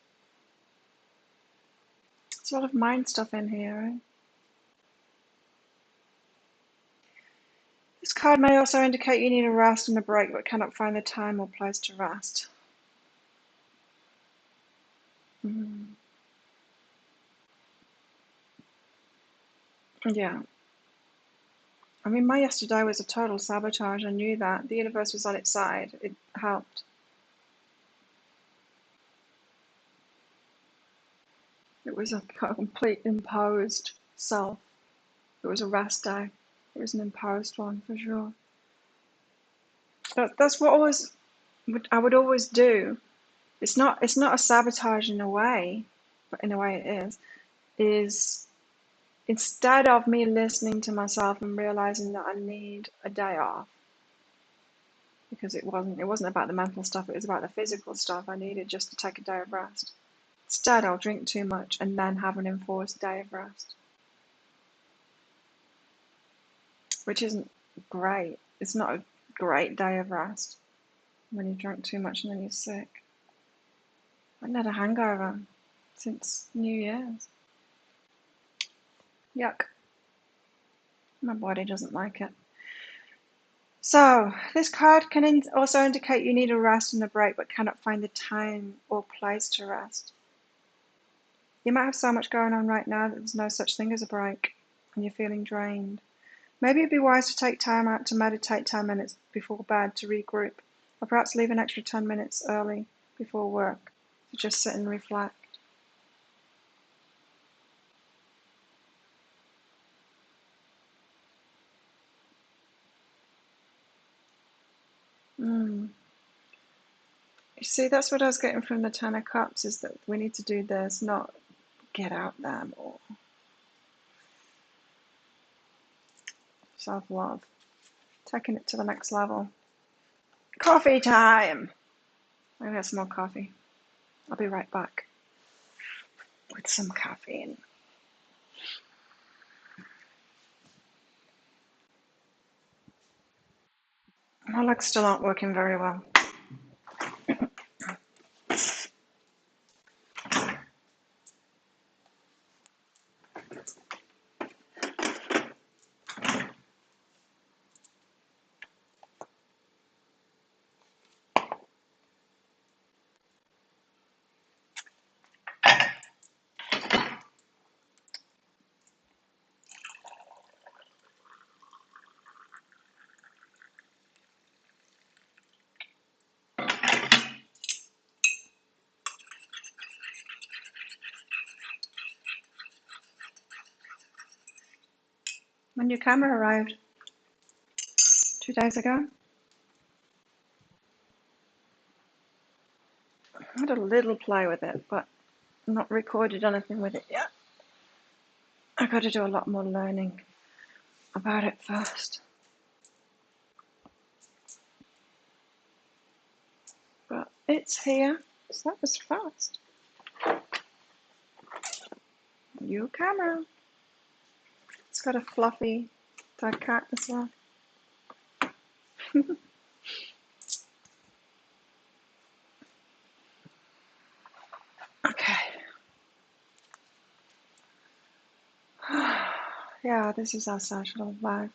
There's a lot of mind stuff in here, eh? This card may also indicate you need a rest and a break but cannot find the time or place to rest. Yeah. I mean, my yesterday was a total sabotage. I knew that. The universe was on its side. It helped. It was a complete imposed self. It was a rest day. It was an imposed one for sure. That's what I would always do. It's not a sabotage in a way, but in a way it is instead of me listening to myself and realizing that I need a day off, because it wasn't about the mental stuff, it was about the physical stuff. I needed just to take a day of rest. Instead, I'll drink too much and then have an enforced day of rest, which isn't great. It's not a great day of rest when you drink too much and then you're sick. I've had a hangover since New Year's. Yuck. My body doesn't like it. So, this card can also indicate you need a rest and a break but cannot find the time or place to rest. You might have so much going on right now that there's no such thing as a break and you're feeling drained. Maybe it'd be wise to take time out to meditate 10 minutes before bed to regroup, or perhaps leave an extra 10 minutes early before work to just sit and reflect. You see, that's what I was getting from the Ten of Cups, is that we need to do this, not get out there more. Self-love. Taking it to the next level. Coffee time! I'm gonna get some more coffee. I'll be right back with some caffeine. My legs still aren't working very well. My new camera arrived 2 days ago. I had a little play with it, but not recorded anything with it yet. I've got to do a lot more learning about it first. But it's here, so that was fast. New camera. It's got a fluffy dog cat as well. Okay. Yeah, this is our social life.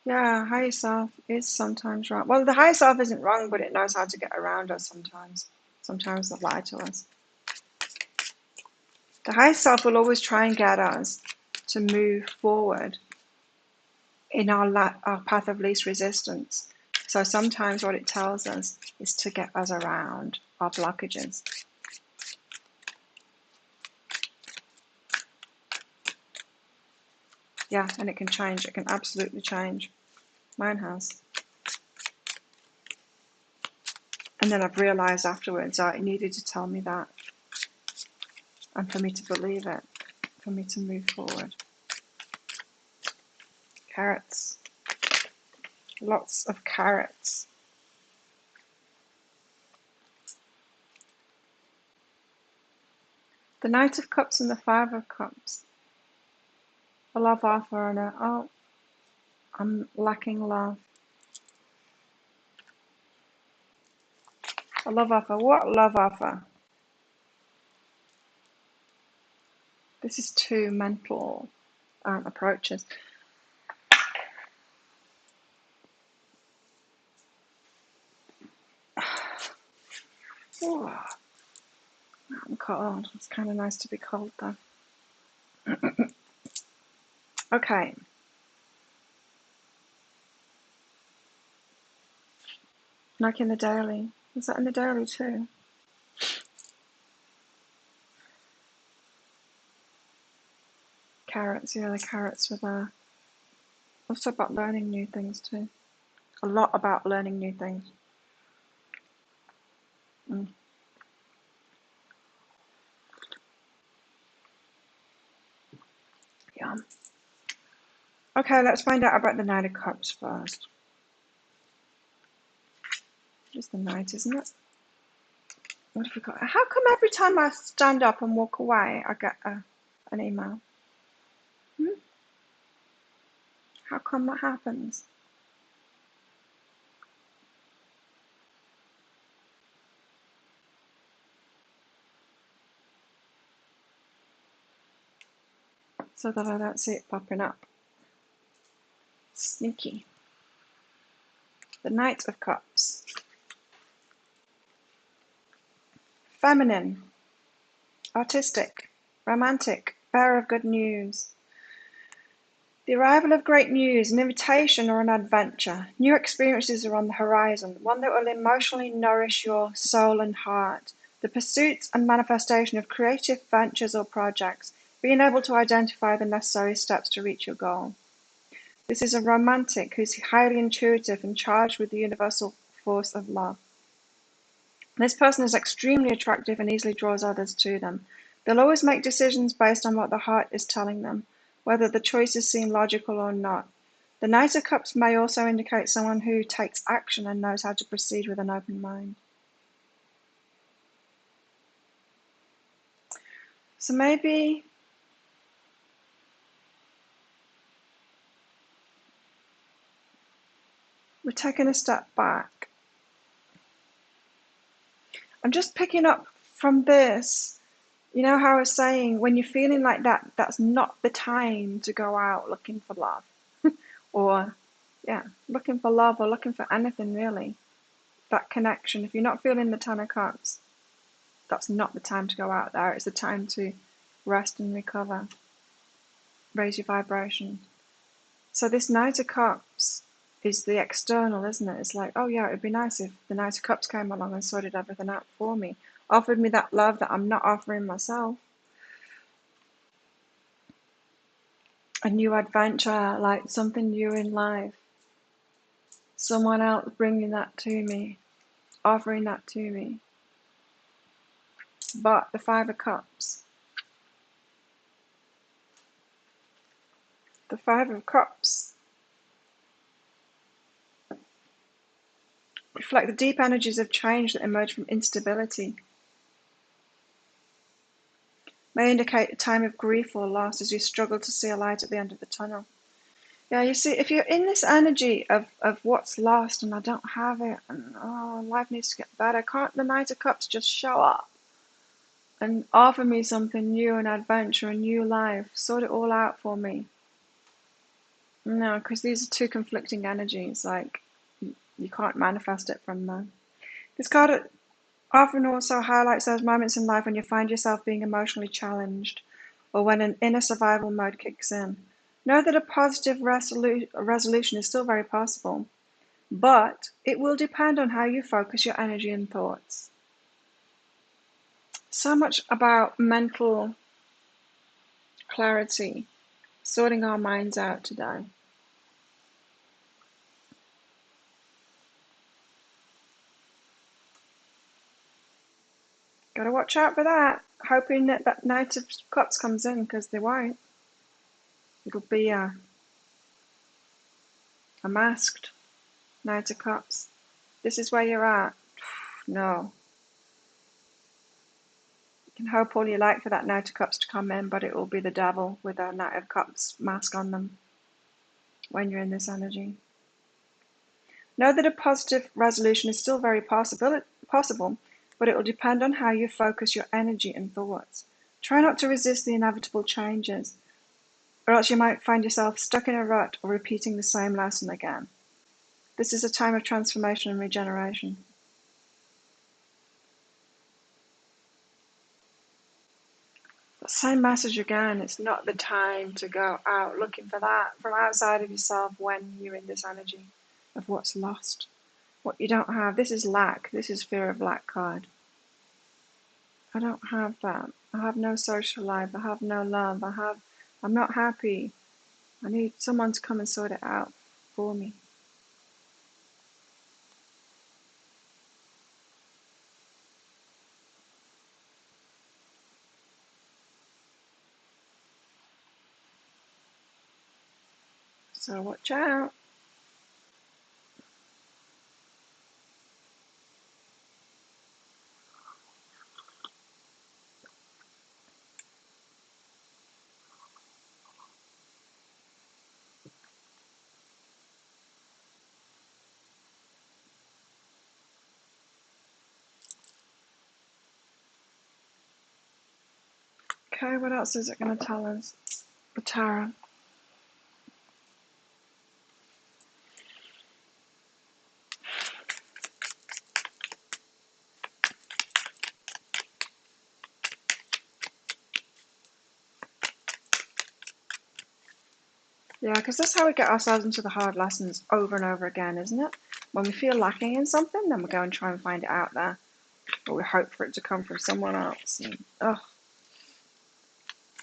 Yeah, higher self is sometimes wrong. Well, the higher self isn't wrong, but it knows how to get around us sometimes. Sometimes they lie to us. The higher self will always try and get us to move forward in our path of least resistance. So sometimes what it tells us is to get us around our blockages. Yeah, and it can change. It can absolutely change. Mine has. And then I've realised afterwards that it needed to tell me that. And for me to believe it. For me to move forward. Carrots. Lots of carrots. The Knight of Cups and the Five of Cups. A love offer and oh, I'm lacking love. A love offer. What love offer? This is two mental approaches. Oh, I'm cold. It's kind of nice to be cold though. Okay. Like in the daily. Is that in the daily too? Carrots, yeah, the carrots with also about learning new things too. A lot about learning new things. Yeah. Okay, let's find out about the Knight of Cups first. Just the Knight, isn't it? What have we got? How come every time I stand up and walk away, I get an email? How come that happens? So that I don't see it popping up. Sneaky. The Knight of Cups. Feminine. Artistic. Romantic. Bearer of good news. The arrival of great news, an invitation or an adventure. New experiences are on the horizon, one that will emotionally nourish your soul and heart. The pursuit and manifestation of creative ventures or projects, being able to identify the necessary steps to reach your goal. This is a romantic who's highly intuitive and charged with the universal force of love. This person is extremely attractive and easily draws others to them. They'll always make decisions based on what the heart is telling them, whether the choices seem logical or not. The Knight of Cups may also indicate someone who takes action and knows how to proceed with an open mind. So maybe we're taking a step back. I'm just picking up from this. You know how I was saying, when you're feeling like that, that's not the time to go out looking for love. Or, yeah, looking for love or looking for anything really. That connection. If you're not feeling the Ten of Cups, that's not the time to go out there. It's the time to rest and recover. Raise your vibration. So this Knight of Cups is the external, isn't it? It's like, oh yeah, it'd be nice if the Knight of Cups came along and sorted everything out for me. Offered me that love that I'm not offering myself. A new adventure, like something new in life. Someone else bringing that to me, offering that to me. But the Five of Cups. The Five of Cups reflect the deep energies of change that emerge from instability. May indicate a time of grief or loss as you struggle to see a light at the end of the tunnel. Yeah, you see, if you're in this energy of what's lost and I don't have it and oh, life needs to get better, can't the Knight of Cups just show up and offer me something new, an adventure, a new life, sort it all out for me? No, because these are two conflicting energies, like you can't manifest it from them. This card often also highlights those moments in life when you find yourself being emotionally challenged or when an inner survival mode kicks in. Know that a positive resolution is still very possible, but it will depend on how you focus your energy and thoughts. So much about mental clarity, sorting our minds out today. Gotta watch out for that. Hoping that that Knight of Cups comes in, because they won't. It'll be a masked Knight of Cups. This is where you're at. No. You can hope all you like for that Knight of Cups to come in, but it will be the devil with a Knight of Cups mask on them when you're in this energy. Know that a positive resolution is still very possible, but it will depend on how you focus your energy and thoughts. Try not to resist the inevitable changes, or else you might find yourself stuck in a rut or repeating the same lesson again. This is a time of transformation and regeneration. The same message again, it's not the time to go out looking for that from outside of yourself when you're in this energy of what's lost, what you don't have. This is lack. This is fear of lack card. I don't have that. I have no social life. I have no love. I'm not happy. I need someone to come and sort it out for me. So watch out. Okay, what else is it going to tell us? The tarot. Yeah, because that's how we get ourselves into the hard lessons over and over again, isn't it? When we feel lacking in something, then we go and try and find it out there. Or we hope for it to come from someone else. And,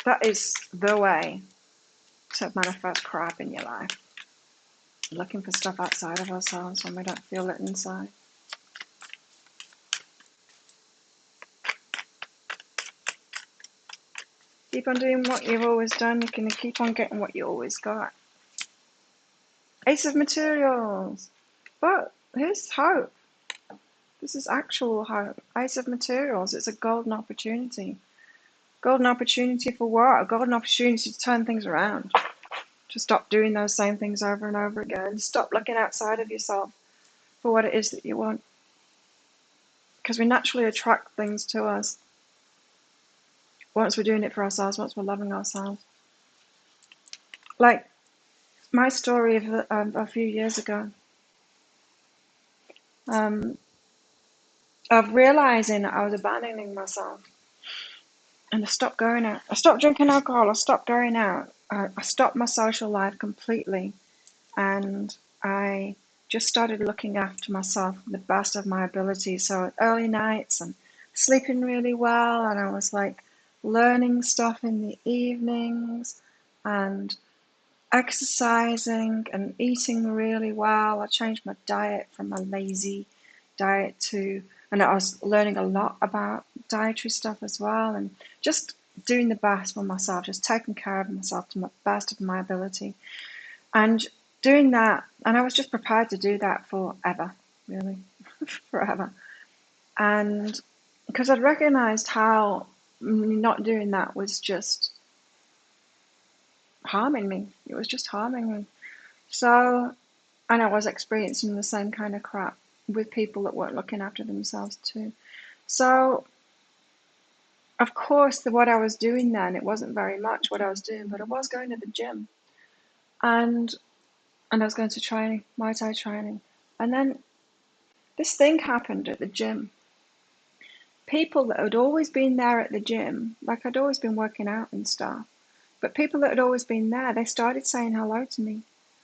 that is the way to manifest crap in your life. Looking for stuff outside of ourselves when we don't feel it inside. Keep on doing what you've always done. You're going to keep on getting what you always got. Ace of Materials. But here's hope. This is actual hope. Ace of Materials. It's a golden opportunity. Golden opportunity for what? A golden opportunity to turn things around. To stop doing those same things over and over again. Stop looking outside of yourself for what it is that you want. Because we naturally attract things to us once we're doing it for ourselves, once we're loving ourselves. Like my story of a few years ago, of realizing that I was abandoning myself. And I stopped going out. I stopped drinking alcohol. I stopped going out. I stopped my social life completely. And I just started looking after myself to the best of my ability. So early nights and sleeping really well. And I was like learning stuff in the evenings and exercising and eating really well. I changed my diet from a lazy diet to, and I was learning a lot about dietary stuff as well, and just doing the best for myself, just taking care of myself to the best of my ability, and doing that. And I was just prepared to do that forever, really, forever. And because I'd recognized how not doing that was just harming me. It was just harming me. So, and I was experiencing the same kind of crap with people that weren't looking after themselves too. So, of course, what I was doing then, it wasn't very much what I was doing, but I was going to the gym, and I was going to training, Muay Thai training, and then this thing happened at the gym. People that had always been there at the gym, like I'd always been working out and stuff, but people that had always been there, they started saying hello to me.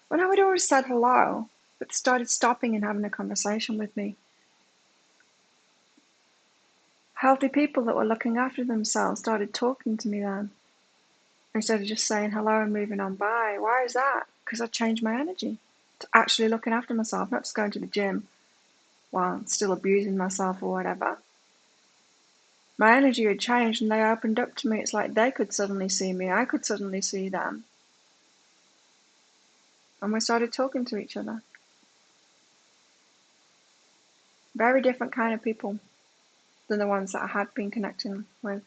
When I would always said hello, but started stopping and having a conversation with me. Healthy people that were looking after themselves started talking to me then, instead of just saying hello and moving on by. Why is that? Because I changed my energy to actually looking after myself, not just going to the gym while still abusing myself or whatever. My energy had changed and they opened up to me. It's like they could suddenly see me. I could suddenly see them. And we started talking to each other. Very different kind of people than the ones that I had been connecting with.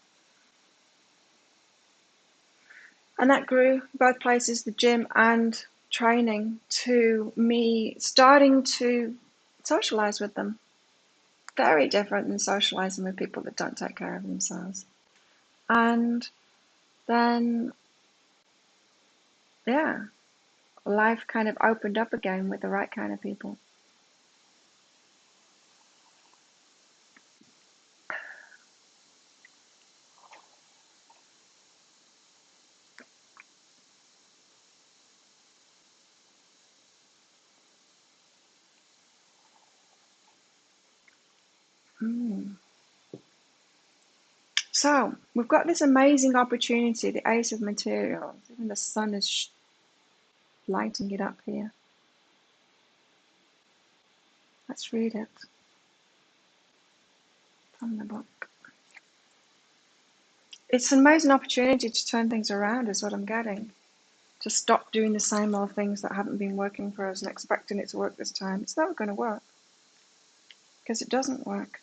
And that grew both places, the gym and training, to me starting to socialize with them. Very different than socializing with people that don't take care of themselves. And then, yeah, life kind of opened up again with the right kind of people. Mm. So we've got this amazing opportunity, the Ace of Materials. Even the sun is lighting it up here. Let's read it from the book. It's an amazing opportunity to turn things around, is what I'm getting. To stop doing the same old things that haven't been working for us and expecting it to work this time. It's never going to work, because it doesn't work.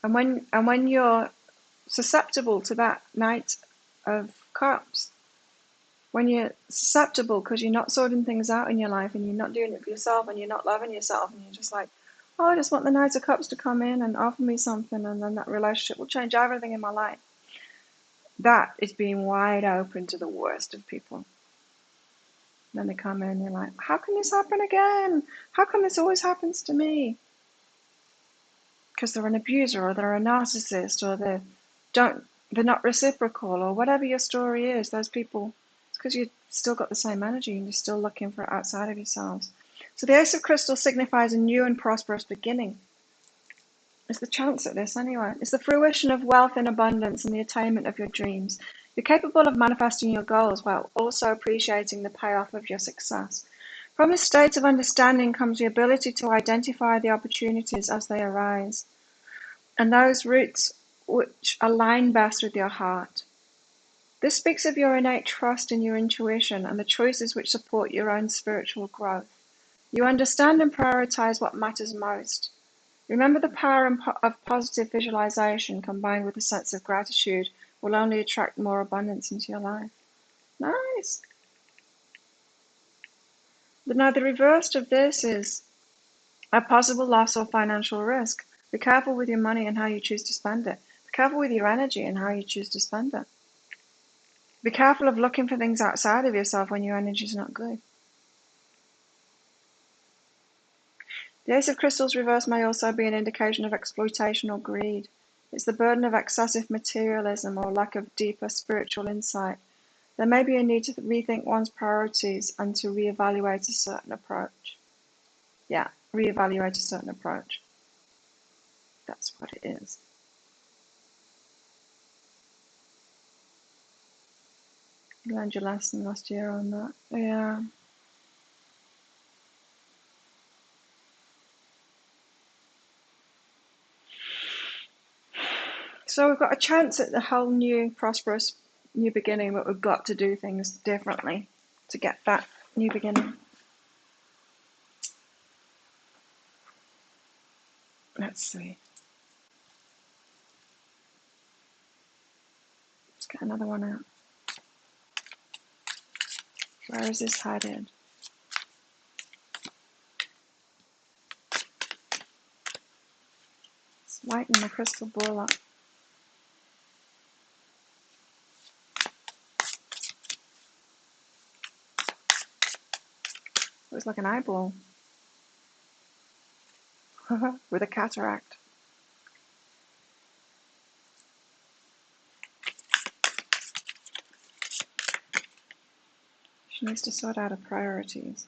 And when you're susceptible to that Knight of Cups, when you're susceptible because you're not sorting things out in your life and you're not doing it for yourself and you're not loving yourself and you're just like, oh, I just want the Knight of Cups to come in and offer me something, and then that relationship will change everything in my life. That is being wide open to the worst of people. Then they come in and you're like, how can this happen again? How come this always happens to me? Because they're an abuser, or they're a narcissist, or they're not reciprocal, or whatever your story is. Those people, it's because you've still got the same energy and you're still looking for it outside of yourselves. So the Ace of Crystal signifies a new and prosperous beginning. It's the chance at this anyway. It's the fruition of wealth in abundance and the attainment of your dreams. You're capable of manifesting your goals while also appreciating the payoff of your success. From this state of understanding comes the ability to identify the opportunities as they arise, and those routes which align best with your heart. This speaks of your innate trust in your intuition and the choices which support your own spiritual growth. You understand and prioritize what matters most. Remember, the power of positive visualization combined with a sense of gratitude will only attract more abundance into your life. Nice. But now the reverse of this is a possible loss or financial risk. Be careful with your money and how you choose to spend it. Be careful with your energy and how you choose to spend it. Be careful of looking for things outside of yourself when your energy is not good. The Ace of Crystals reverse may also be an indication of exploitation or greed. It's the burden of excessive materialism or lack of deeper spiritual insight. There may be a need to rethink one's priorities and to reevaluate a certain approach. Yeah, reevaluate a certain approach. That's what it is. You learned your lesson last year on that. Yeah. So we've got a chance at the whole new, prosperous new beginning, but we've got to do things differently to get that new beginning. Let's see. Let's get another one out. Where is this headed? Let's lighten the crystal ball up. It was like an eyeball with a cataract. She needs to sort out her priorities.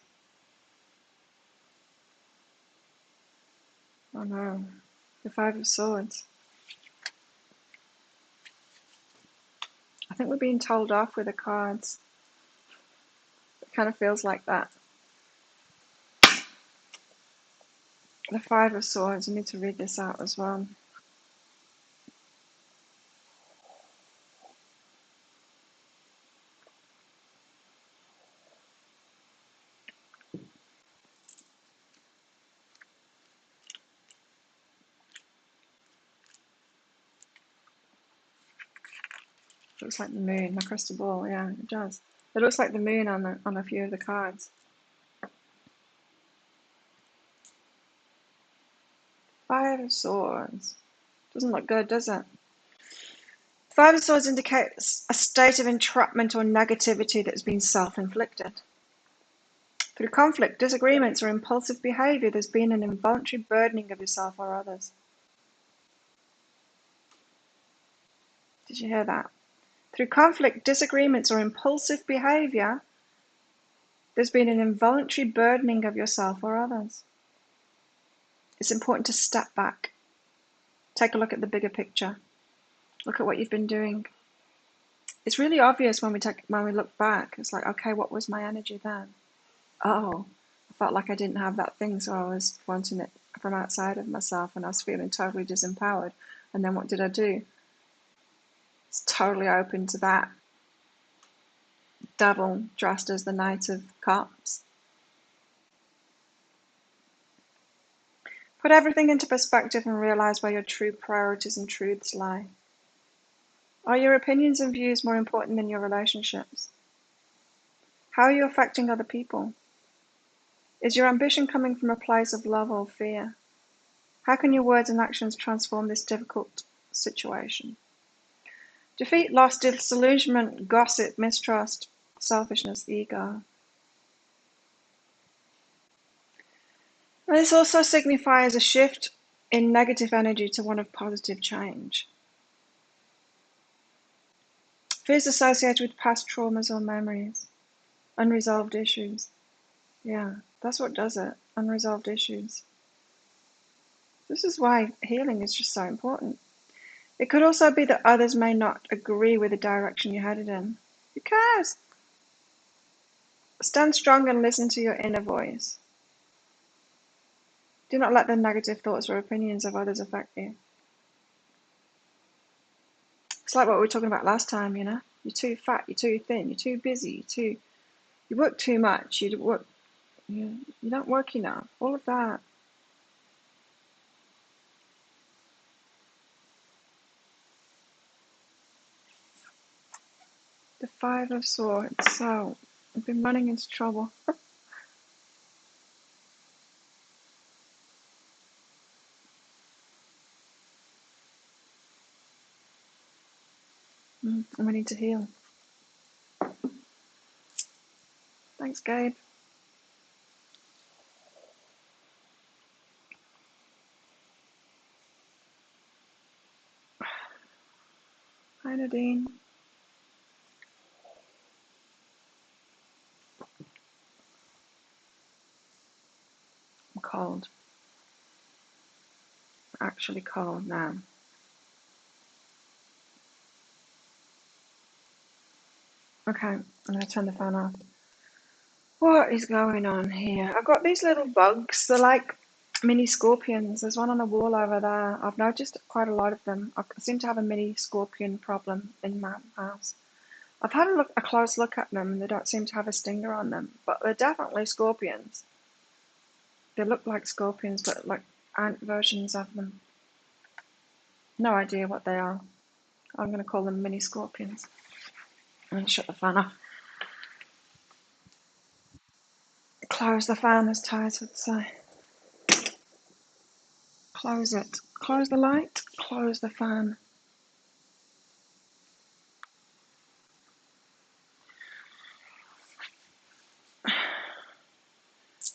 Oh no, the Five of Swords. I think we're being told off with the cards. It kind of feels like that. The Five of Swords, I need to read this out as well. Looks like the moon. My crystal ball, yeah, it does. It looks like the moon on a few of the cards. Five of Swords. Doesn't look good, does it? Five of Swords indicates a state of entrapment or negativity that has been self-inflicted. Through conflict, disagreements, or impulsive behavior, there's been an involuntary burdening of yourself or others. Did you hear that? Through conflict, disagreements, or impulsive behavior, there's been an involuntary burdening of yourself or others. It's important to step back. Take a look at the bigger picture. Look at what you've been doing. It's really obvious when we look back. It's like, okay, what was my energy then? Oh, I felt like I didn't have that thing, so I was wanting it from outside of myself, and I was feeling totally disempowered. And then what did I do? It's totally open to that devil dressed as the Knight of Cups. Put everything into perspective and realize where your true priorities and truths lie. Are your opinions and views more important than your relationships? How are you affecting other people? Is your ambition coming from a place of love or fear? How can your words and actions transform this difficult situation? Defeat, loss, disillusionment, gossip, mistrust, selfishness, ego. And this also signifies a shift in negative energy to one of positive change. Fears associated with past traumas or memories. Unresolved issues. Yeah, that's what does it. Unresolved issues. This is why healing is just so important. It could also be that others may not agree with the direction you're headed in. Who cares? Stand strong and listen to your inner voice. Do not let the negative thoughts or opinions of others affect you. It's like what we were talking about last time, you know? You're too fat, you're too thin, you're too busy, you work too much, you don't work enough, all of that. The Five of Swords. So, I've been running into trouble. And we need to heal. Thanks, Gabe. Hi, Nadine. I'm cold. Actually cold now. Okay, I'm going to turn the fan off. What is going on here? I've got these little bugs. They're like mini scorpions. There's one on the wall over there. I've noticed quite a lot of them. I seem to have a mini scorpion problem in my house. I've had a close look at them, and they don't seem to have a stinger on them, but they're definitely scorpions. They look like scorpions, but like ant versions of them. No idea what they are. I'm going to call them mini scorpions. I'm going to shut the fan off. Close the fan, as Tyres would say. Close it. Close the light. Close the fan.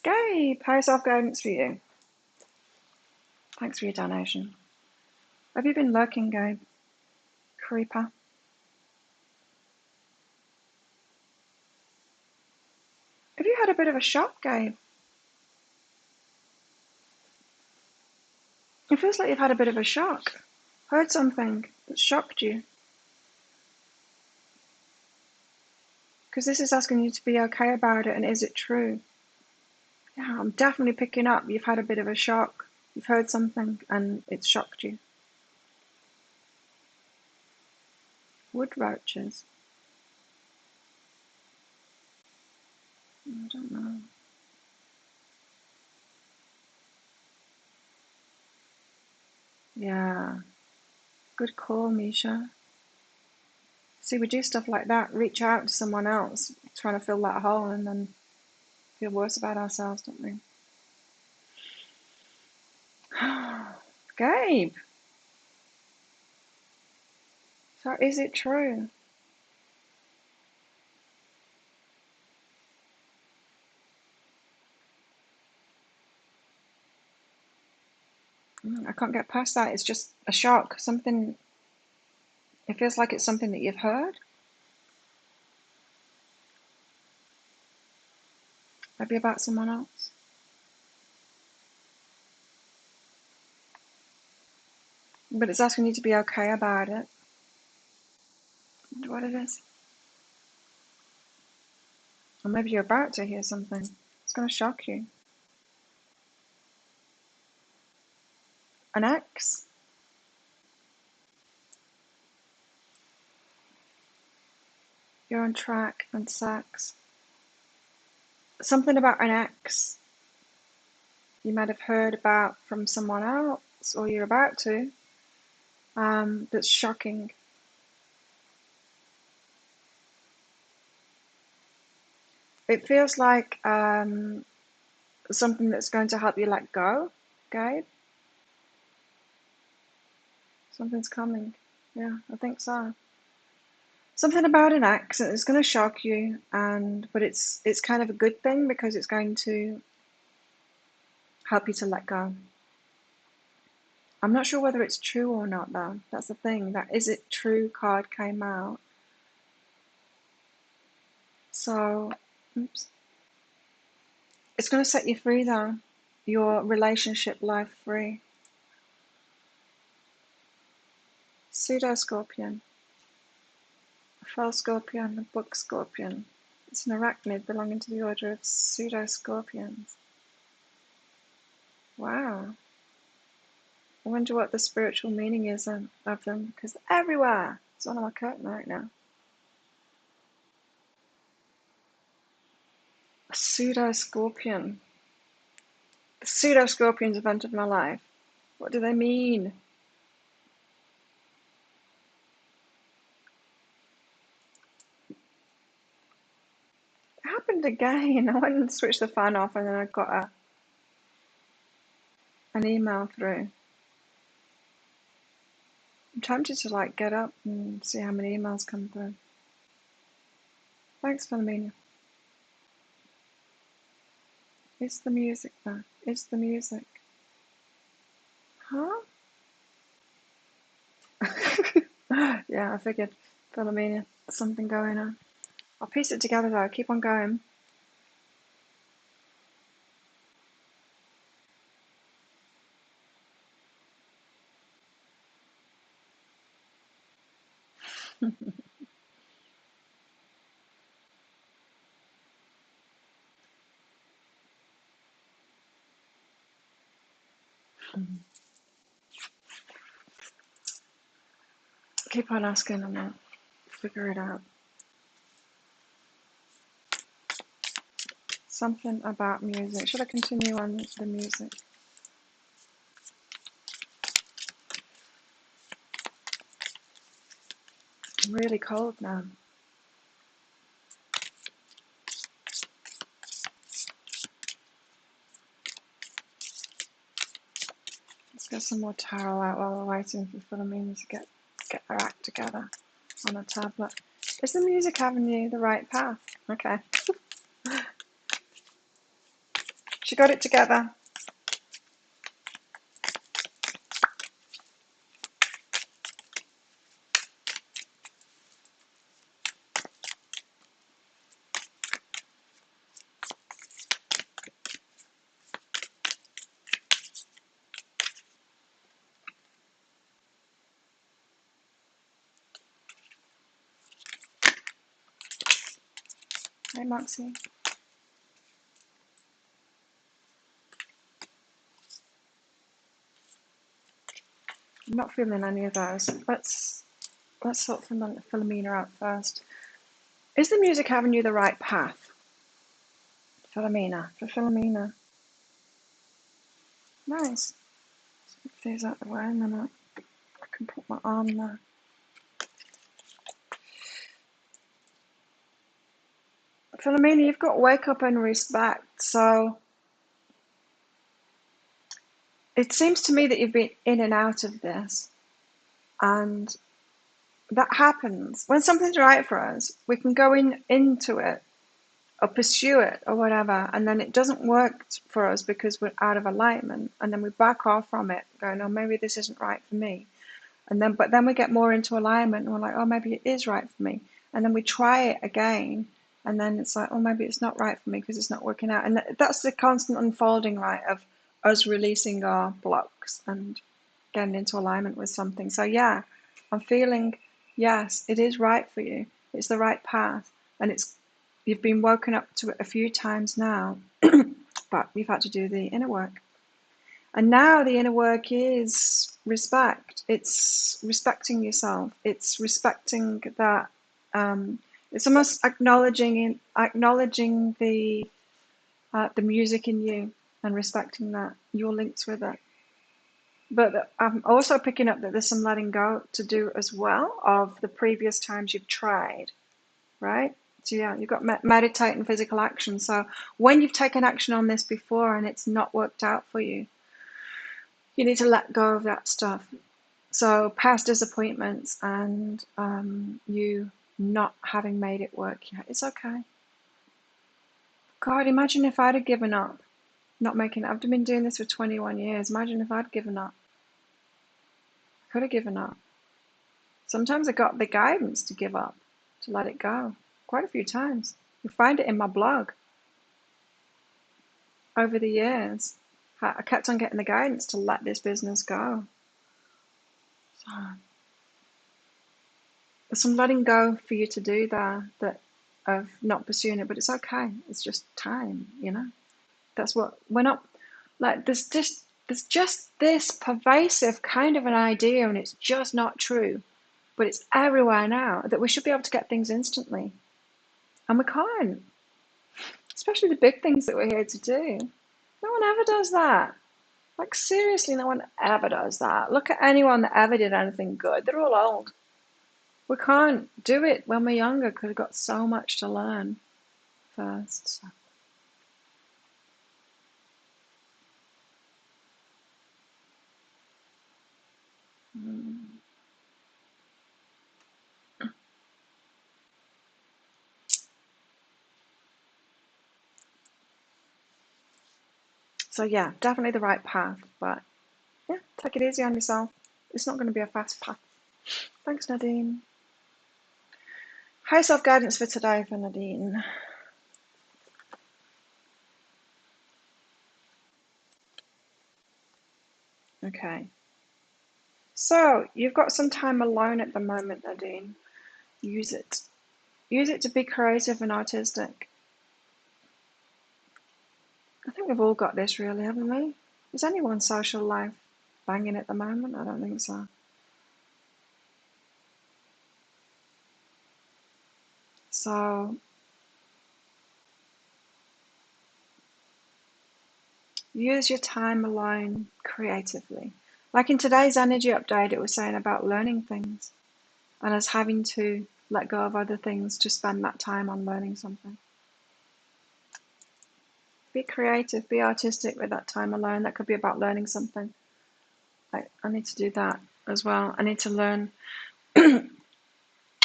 Gabe, high self-guidance for you. Thanks for your donation. Have you been lurking, Gabe? Creeper. Have you had a bit of a shock, Gabe? It feels like you've had a bit of a shock. Heard something that shocked you. Because this is asking you to be okay about it, and is it true? Yeah, I'm definitely picking up. You've had a bit of a shock. You've heard something, and it's shocked you. Wood roaches. I don't know. Yeah. Good call, Misha. See, we do stuff like that, reach out to someone else, trying to fill that hole, and then feel worse about ourselves, don't we? Gabe, so is it true? I can't get past that. It's just a shock. Something, it feels like it's something that you've heard. Maybe about someone else. But it's asking you to be okay about it. I wonder what it is. Or maybe you're about to hear something. It's going to shock you. An ex? You're on track and sex. Something about an ex you might have heard about from someone else, or you're about to, that's shocking. It feels like something that's going to help you let go, Gabe. Something's coming. Yeah, I think so. Something about an ex that's going to shock you, but it's kind of a good thing because it's going to help you to let go. I'm not sure whether it's true or not, though. That's the thing. That is it true card came out. So, oops. It's going to set you free, though. Your relationship life free. Pseudo scorpion. A fell scorpion, a book scorpion. It's an arachnid belonging to the order of pseudo scorpions. Wow. I wonder what the spiritual meaning is of them, because they're everywhere. It's on my curtain right now. A pseudo scorpion. The pseudo scorpions have entered my life. What do they mean? It happened again. I went and switched the fan off, and then I got an email through. I'm tempted to get up and see how many emails come through. Thanks, Philomena. Is the music there? Is the music? Huh? Yeah, I figured. Philomena, something going on. I'll piece it together though. Keep on going. Keep on asking and I'll figure it out. Something about music. Should I continue on the music? I'm really cold now. Let's get some more tarot out while we're waiting for Philomena to get her act together on a tablet. Is the music having you the right path? Okay. She got it together. Hey, Moxie. I'm not feeling any of those. Let's sort Philomena out first. Is the music having you the right path? Philomena. For Philomena. Nice. Get these out of the way and then I can put my arm there. Philomena, you've got wake up and respect. So it seems to me that you've been in and out of this. And that happens. When something's right for us, we can go into it or pursue it or whatever, and then it doesn't work for us because we're out of alignment, and then we back off from it, going, oh, maybe this isn't right for me. But then we get more into alignment and we're like, oh, maybe it is right for me. And then we try it again, and then it's like, oh, maybe it's not right for me because it's not working out. And that's the constant unfolding, right, of us releasing our blocks and getting into alignment with something. So yeah, I'm feeling, yes, it is right for you. It's the right path. And you've been woken up to it a few times now, but you've had to do the inner work. And now the inner work is respect. It's respecting yourself. It's respecting that. It's almost acknowledging the music in you and respecting that your links with it. But I'm also picking up that there's some letting go to do as well of the previous times you've tried, right? So yeah, you've got meditate and physical action. So when you've taken action on this before and it's not worked out for you, you need to let go of that stuff. So past disappointments and you not having made it work yet, it's okay. God, imagine if I'd have given up, not making it. I've been doing this for 21 years. Imagine if I'd given up. I could have given up. Sometimes I got the guidance to give up, to let it go. Quite a few times. You find it in my blog. Over the years, I kept on getting the guidance to let this business go. So there's some letting go for you to do there, that of not pursuing it, but it's okay. It's just time, you know. That's what we're not like. There's just this pervasive kind of an idea, and it's just not true. But it's everywhere now that we should be able to get things instantly, and we can't. Especially the big things that we're here to do. No one ever does that. Like seriously, no one ever does that. Look at anyone that ever did anything good. They're all old. We can't do it when we're younger because we've got so much to learn first. So. So yeah, definitely the right path, but yeah, take it easy on yourself. It's not going to be a fast path. Thanks, Nadine. High self-guidance for today for Nadine. Okay. So you've got some time alone at the moment, Nadine. Use it. Use it to be creative and artistic. I think we've all got this really, haven't we? Is anyone's social life banging at the moment? I don't think so. So use your time alone creatively. Like in today's energy update, it was saying about learning things and us having to let go of other things to spend that time on learning something. Be creative, be artistic with that time alone. That could be about learning something. I need to do that as well. I need to learn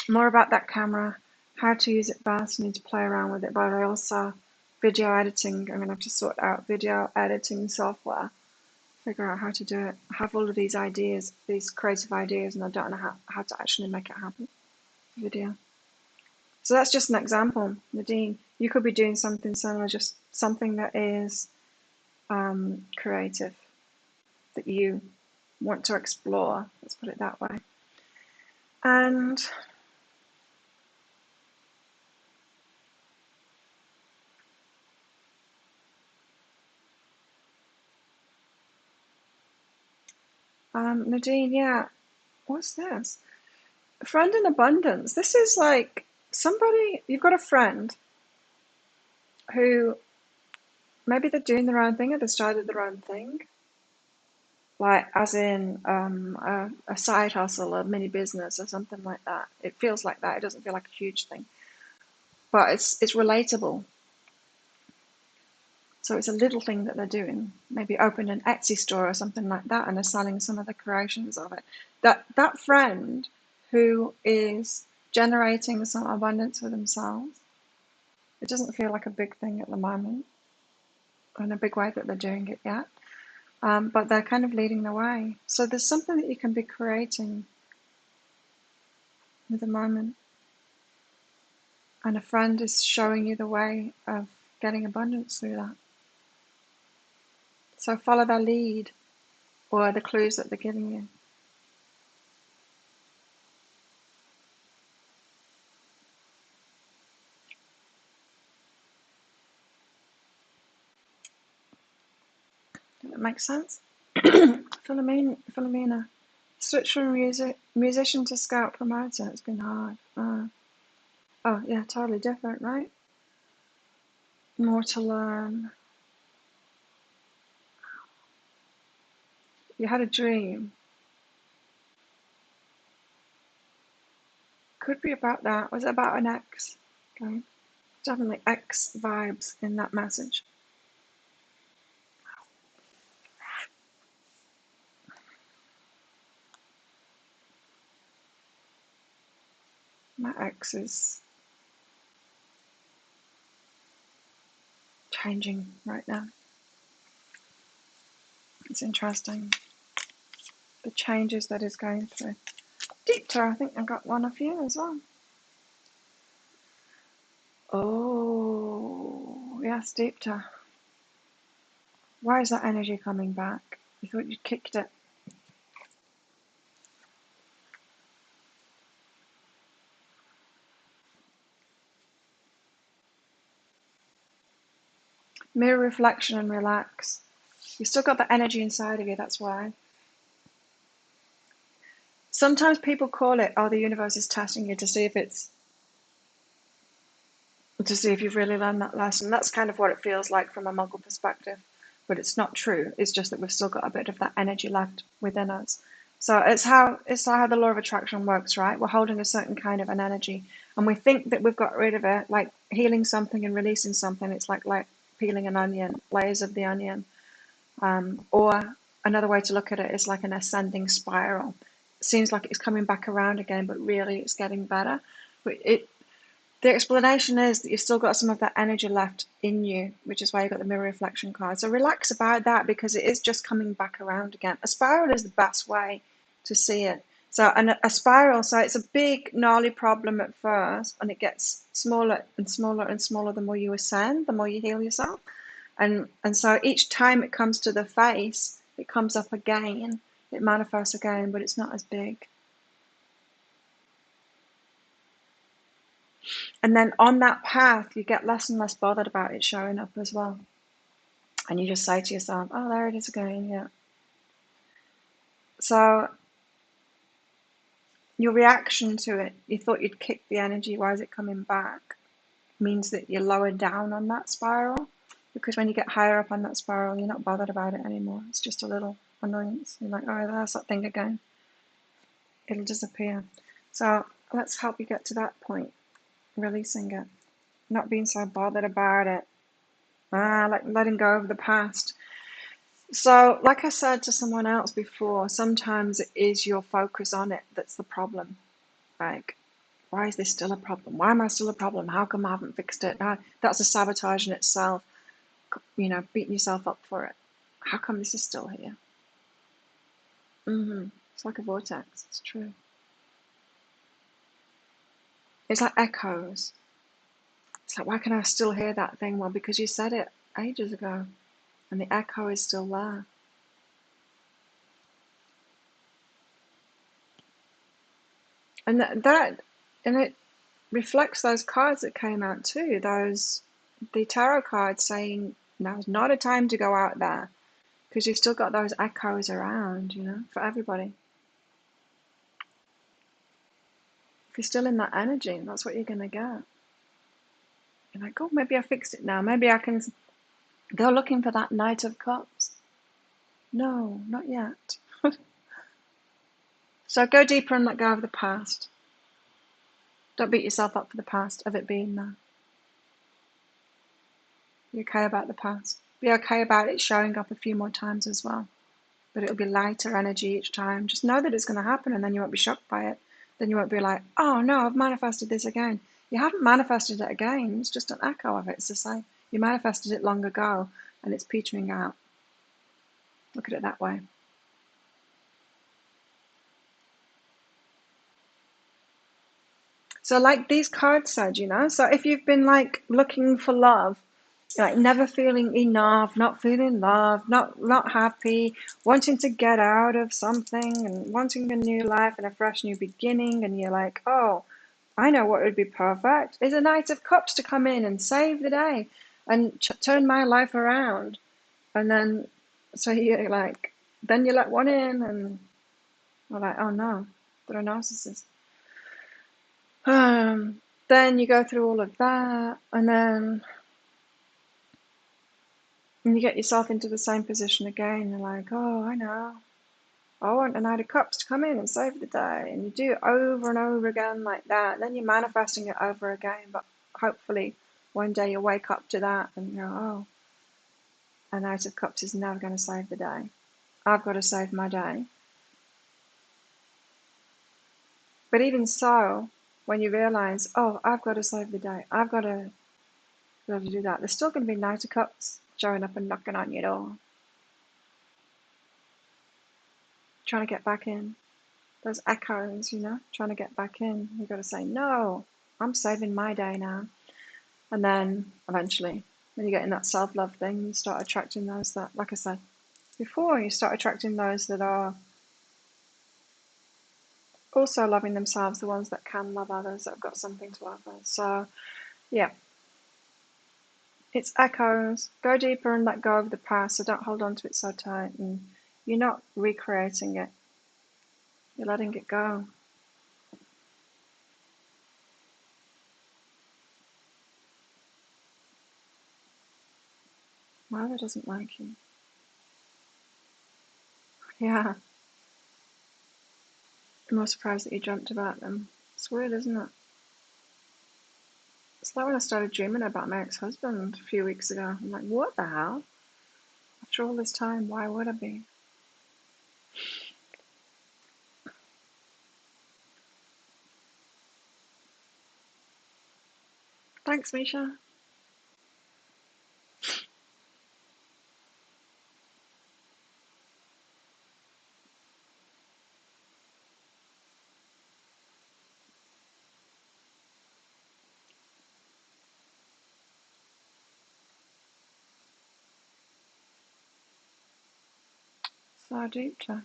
more about that camera, how to use it best. I need to play around with it, but I also, video editing, I'm going to have to sort out video editing software, figure out how to do it. I have all of these ideas, these creative ideas, and I don't know how to actually make it happen. Video. So that's just an example. Nadine, you could be doing something similar, just something that is creative, that you want to explore, let's put it that way. And Nadine, yeah, what's this? Friend in abundance. This is like somebody, you've got a friend who maybe they're doing their own thing or they started their own thing, like as in a side hustle, a mini business or something like that. It feels like that. It doesn't feel like a huge thing. but it's relatable. So it's a little thing that they're doing. Maybe open an Etsy store or something like that, and are selling some of the creations of it. That friend who is generating some abundance for themselves, it doesn't feel like a big thing at the moment, in a big way that they're doing it yet. But they're kind of leading the way. So there's something that you can be creating at the moment. And a friend is showing you the way of getting abundance through that. So follow their lead or the clues that they're giving you. Does that make sense? Philomena. Switch from musician to scout promoter. It's been hard. Oh, yeah, totally different, right? More to learn. You had a dream. Could be about that. Was it about an ex? Okay. Definitely ex vibes in that message. My ex is changing right now. It's interesting. The changes that he's going through. Deepta, I think I got one of you as well. Oh, yes, Deepta. Why is that energy coming back? You thought you'd kicked it. Mirror reflection and relax. You've still got the energy inside of you, that's why. Sometimes people call it, oh, the universe is testing you to see if you've really learned that lesson. That's kind of what it feels like from a Muggle perspective. But it's not true. It's just that we've still got a bit of that energy left within us. So it's how the law of attraction works, right? We're holding a certain kind of an energy, and we think that we've got rid of it, like healing something and releasing something. It's like peeling an onion, layers of the onion. Or another way to look at it is like an ascending spiral. It seems like it's coming back around again, but really it's getting better. But the explanation is that you've still got some of that energy left in you, which is why you got the mirror reflection card. So relax about that, because it is just coming back around again. A spiral is the best way to see it. So a spiral, so it's a big gnarly problem at first, and it gets smaller and smaller and smaller the more you ascend, the more you heal yourself. And so each time it comes to the face, it comes up again, it manifests again, but it's not as big. And then on that path, you get less and less bothered about it showing up as well. And you just say to yourself, oh, there it is again, yeah. So your reaction to it, you thought you'd kick the energy, why is it coming back? Means that you're lower down on that spiral. Because when you get higher up on that spiral, you're not bothered about it anymore. It's just a little annoyance. You're like, oh, there's that thing again. It'll disappear. So let's help you get to that point. Releasing it, not being so bothered about it, like letting go of the past. So like I said to someone else before, sometimes it is your focus on it that's the problem. Like, why is this still a problem? Why am I still a problem? How come I haven't fixed it? That's a sabotage in itself, beating yourself up for it. How come this is still here? It's like a vortex. It's true. It's like echoes. It's like, why can I still hear that thing? Well, because you said it ages ago, and the echo is still there. And it reflects those cards that came out too. The tarot cards saying now's not a time to go out there, because you've still got those echoes around, for everybody. If you're still in that energy, that's what you're gonna get. You're like, oh, maybe I fixed it now. Maybe I can go looking for that Knight of Cups. No, not yet. So go deeper and let go of the past. Don't beat yourself up for the past of it being there. Be okay about the past. Be okay about it showing up a few more times as well. But it'll be lighter energy each time. Just know that it's going to happen, and then you won't be shocked by it. Then you won't be like, oh no, I've manifested this again. You haven't manifested it again. It's just an echo of it. It's the same. You manifested it long ago, and it's petering out. Look at it that way. So like these cards said, so if you've been like looking for love, like never feeling enough, not feeling loved, not happy, wanting to get out of something and wanting a new life and a fresh new beginning, and you're like, oh, I know what would be perfect is a Knight of Cups to come in and save the day and turn my life around. And then, so you're like, then you let one in and you're like, oh no, they're a narcissist. Then you go through all of that, and then you get yourself into the same position again. You're like, oh, I know. I want a Knight of Cups to come in and save the day. And you do it over and over again like that. And then you're manifesting it over again. But hopefully one day you'll wake up to that and you go, oh, a Knight of Cups is never going to save the day. I've got to save my day. But even so, when you realize, oh, I've got to save the day, I've got to do that, there's still going to be Knight of Cups showing up and knocking on your door, trying to get back in. Those echoes, trying to get back in. You've got to say, no, I'm saving my day now. And then eventually, when you get in that self-love thing, you start attracting those that, like I said before, you start attracting those that are also loving themselves, the ones that can love others, that have got something to offer. So, yeah, it's echoes. Go deeper and let go of the past. So don't hold on to it so tight. And you're not recreating it. You're letting it go. Mother doesn't like you. Yeah. I'm more surprised that you dreamt about them. It's weird, isn't it? It's like when I started dreaming about my ex-husband a few weeks ago. I'm like, what the hell? After all this time, why would I be? Thanks, Misha. So deep to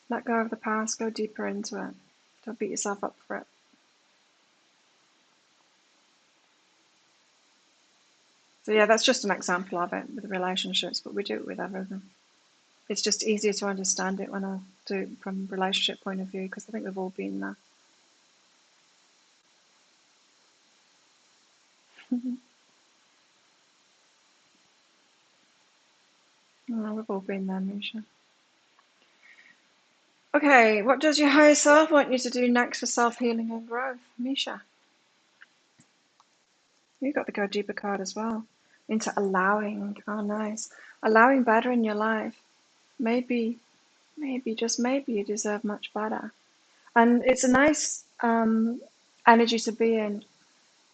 let go of the past, go deeper into it. Don't beat yourself up for it. So yeah, that's just an example of it with relationships, but we do it with everything. It's just easier to understand it when I do it from a relationship point of view, because I think we've all been there. Oh, we've all been there, Misha. Okay, what does your higher self want you to do next for self-healing and growth? Misha, you got the Go Deeper card as well. Into allowing. Oh, nice. Allowing better in your life. Maybe, just maybe you deserve much better. And it's a nice energy to be in,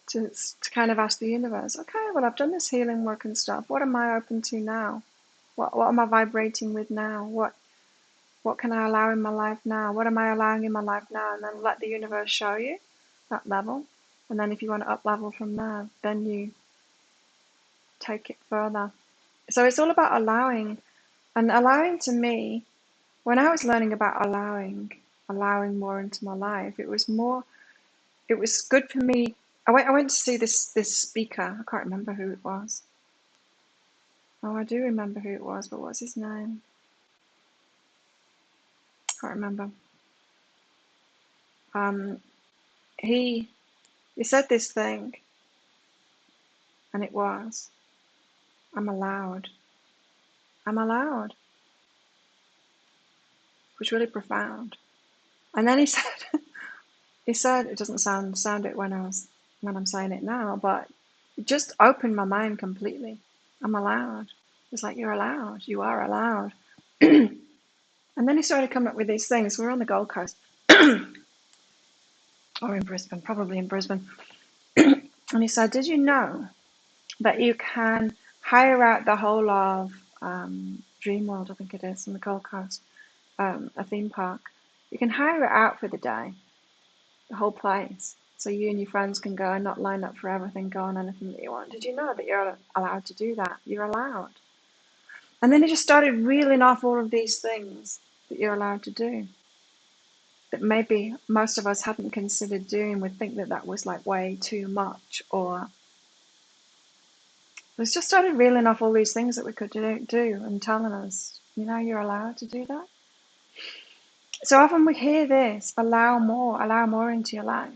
to kind of ask the universe, okay, well, I've done this healing work and stuff. What am I open to now? What am I vibrating with now? What can I allow in my life now? What am I allowing in my life now? And then let the universe show you that level. And then if you want to up level from there, then you take it further. So it's all about allowing. And allowing, to me, when I was learning about allowing more into my life, it was good for me. I went to see this speaker. I can't remember who it was. Oh, I do remember who it was, but what's his name? Can't remember. He said this thing, and it was, I'm allowed. I'm allowed. It was really profound. And then he said, it doesn't sound it when I was when I'm saying it now, but it just opened my mind completely. I'm allowed. It's like, you're allowed. You are allowed. And then he started coming up with these things. We're on the Gold Coast, or in Brisbane, probably in Brisbane. And he said, did you know that you can hire out the whole of Dream World, I think it is, on the Gold Coast, a theme park. You can hire it out for the day, the whole place. So you and your friends can go and not line up for everything, go on anything that you want. Did you know that you're allowed to do that? You're allowed. And then he just started reeling off all of these things that you're allowed to do that maybe most of us hadn't considered doing. Would think that that was like way too much, or it just started reeling off all these things that we could do and telling us, you know, you're allowed to do that. So often we hear this, allow more into your life,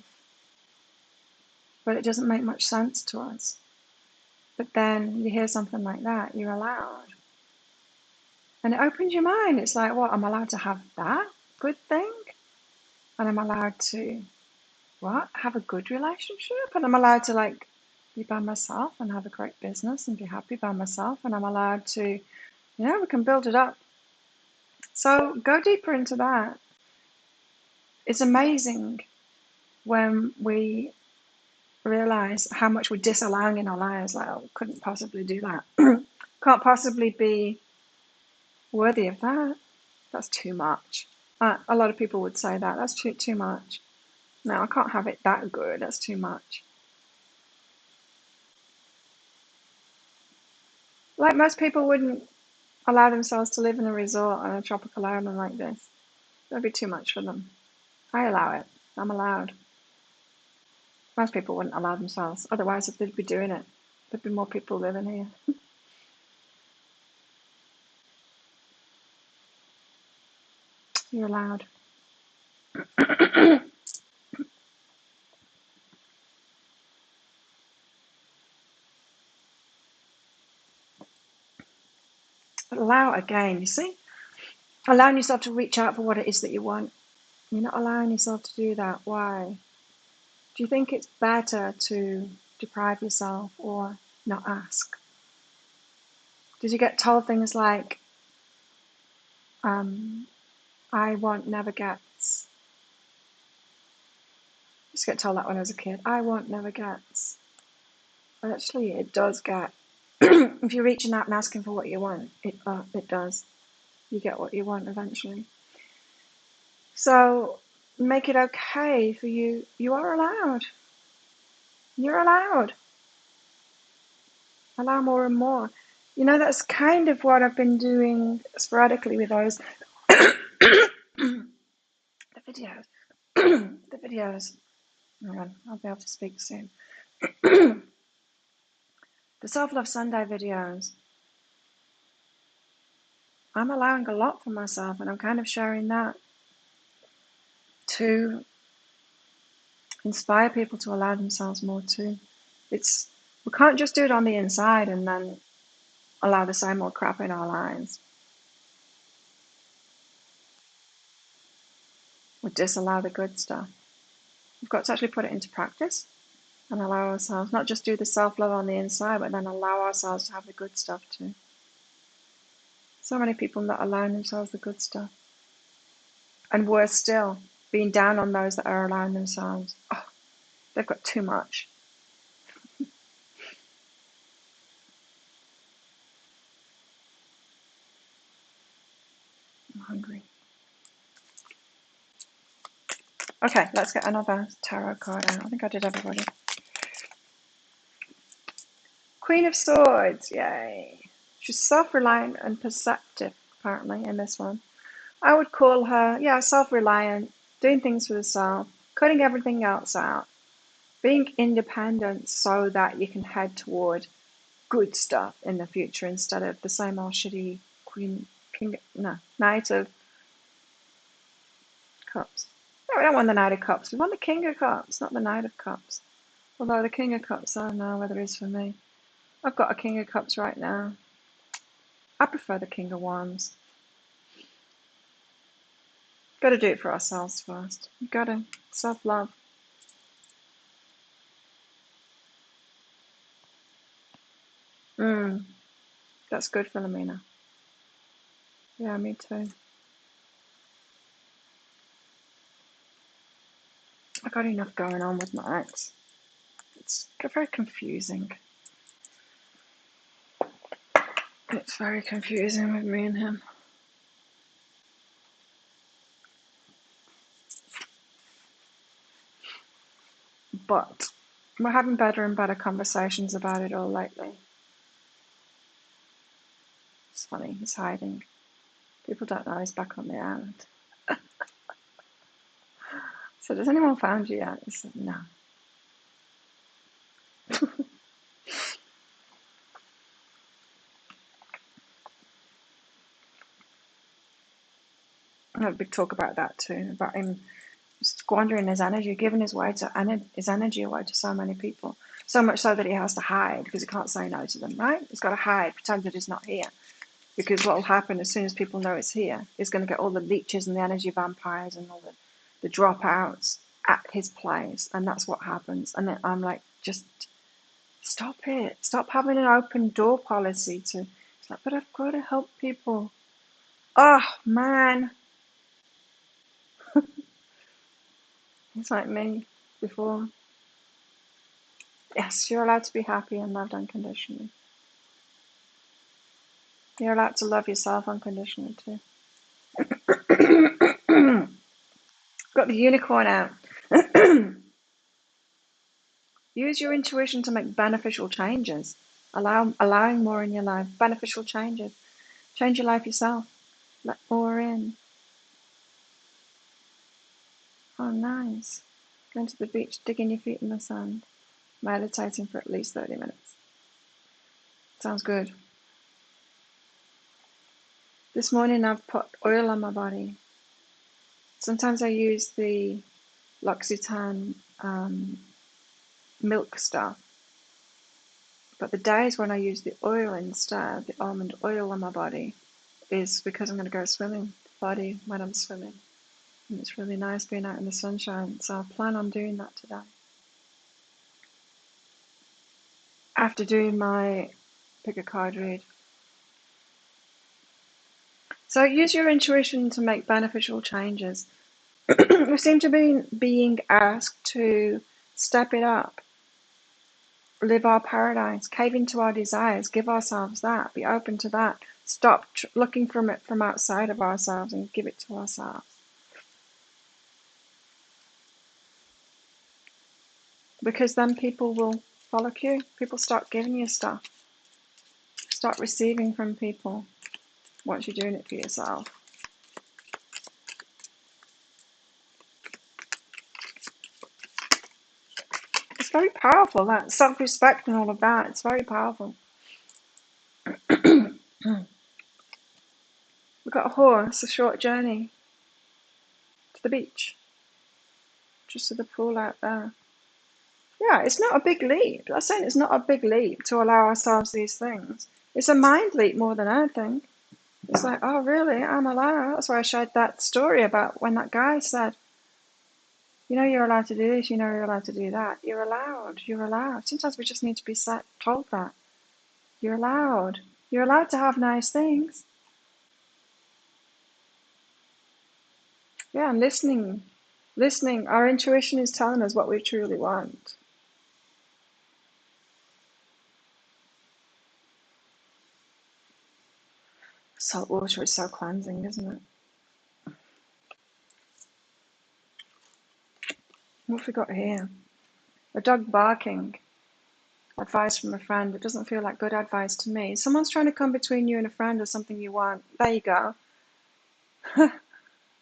but it doesn't make much sense to us. But then you hear something like that, you're allowed. And it opens your mind. It's like, what, I'm allowed to have that good thing? And I'm allowed to, what, have a good relationship? And I'm allowed to, like, be by myself and have a great business and be happy by myself. And I'm allowed to, you know, we can build it up. So go deeper into that. It's amazing when we realize how much we're disallowing in our lives. Like, oh, couldn't possibly do that. Can't possibly be worthy of that. That's too much. A lot of people would say that. That's too much. No, I can't have it that good. That's too much. Like, most people wouldn't allow themselves to live in a resort on a tropical island like this. That'd be too much for them. I allow it. I'm allowed. Most people wouldn't allow themselves. Otherwise, if they'd be doing it, there'd be more people living here. You're allowed. But allow again, you see? Allowing yourself to reach out for what it is that you want. You're not allowing yourself to do that. Why? Do you think it's better to deprive yourself or not ask? Did you get told things like, I want never gets? I used to get told that when I was a kid. I want never gets. But actually, it does get. If you're reaching out and asking for what you want, it does. You get what you want eventually. So make it okay for you. You are allowed. You're allowed. Allow more and more. You know, that's kind of what I've been doing sporadically with those the videos. The videos. Hang on, I'll be able to speak soon. The Self-Love Sunday videos. I'm allowing a lot for myself, and I'm kind of sharing that to inspire people to allow themselves more too. We can't just do it on the inside and then allow the same old crap in our lives. We disallow the good stuff. We've got to actually put it into practice and allow ourselves, not just do the self-love on the inside, but then allow ourselves to have the good stuff too. So many people not allowing themselves the good stuff. And worse still, being down on those that are allowing themselves. Oh, they've got too much. I'm hungry. Okay, let's get another tarot card out. I think I did everybody. Queen of Swords, yay. She's self-reliant and perceptive, apparently, in this one. I would call her, yeah, self-reliant, doing things for herself, cutting everything else out, being independent so that you can head toward good stuff in the future instead of the same old shitty Knight of Cups. No, we don't want the Knight of Cups. We want the King of Cups, not the Knight of Cups. Although the King of Cups, I don't know whether it's for me. I've got a King of Cups right now. I prefer the King of Wands. Got to do it for ourselves first. Got to self-love. Mm, that's good, Philomena. Yeah, me too. I got enough going on with my ex. It's very confusing. It's very confusing with me and him. But we're having better and better conversations about it all lately. It's funny, he's hiding. People don't know he's back on the island. So, has anyone found you yet? He said, no. I had a big talk about that too, about him squandering his energy, giving his energy away to so many people. So much so that he has to hide because he can't say no to them, right? He's got to hide, pretend that he's not here. Because what will happen as soon as people know it's here, he's going to get all the leeches and the energy vampires and all the dropouts at his place. And that's what happens. And then I'm like, just stop it. Stop having an open door policy to, it's like, but I've got to help people. Oh, man. It's like me before. Yes, you're allowed to be happy and loved unconditionally. You're allowed to love yourself unconditionally too. Got the unicorn out. Use your intuition to make beneficial changes. Allowing more in your life. Beneficial changes. Change your life yourself. Let more in. Oh, nice. Going to the beach, digging your feet in the sand. Meditating for at least 30 minutes. Sounds good. This morning I've put oil on my body. Sometimes I use the L'Occitane milk stuff. But the days when I use the oil instead, the almond oil on my body, is because I'm going to go swimming, body when I'm swimming. And it's really nice being out in the sunshine, so I plan on doing that today. After doing my pick a card read. So use your intuition to make beneficial changes. We seem to be being asked to step it up, live our paradise, cave into our desires, give ourselves that, be open to that, stop looking from it from outside of ourselves and give it to ourselves. Because then people will follow you. People start giving you stuff. Start receiving from people once you're doing it for yourself. It's very powerful, that self-respect and all of that. It's very powerful. We've got a horse, a short journey to the beach, just to the pool out there. Yeah, it's not a big leap. I'm saying it's not a big leap to allow ourselves these things. It's a mind leap more than anything. It's like, oh, really? I'm allowed. That's why I shared that story about when that guy said, you know, you're allowed to do this, you know, you're allowed to do that. You're allowed. You're allowed. Sometimes we just need to be told that. You're allowed. You're allowed to have nice things. Yeah, and listening. Listening. Our intuition is telling us what we truly want. Salt water is so cleansing, isn't it? What have we got here? A dog barking. Advice from a friend. It doesn't feel like good advice to me. Someone's trying to come between you and a friend or something you want. There you go.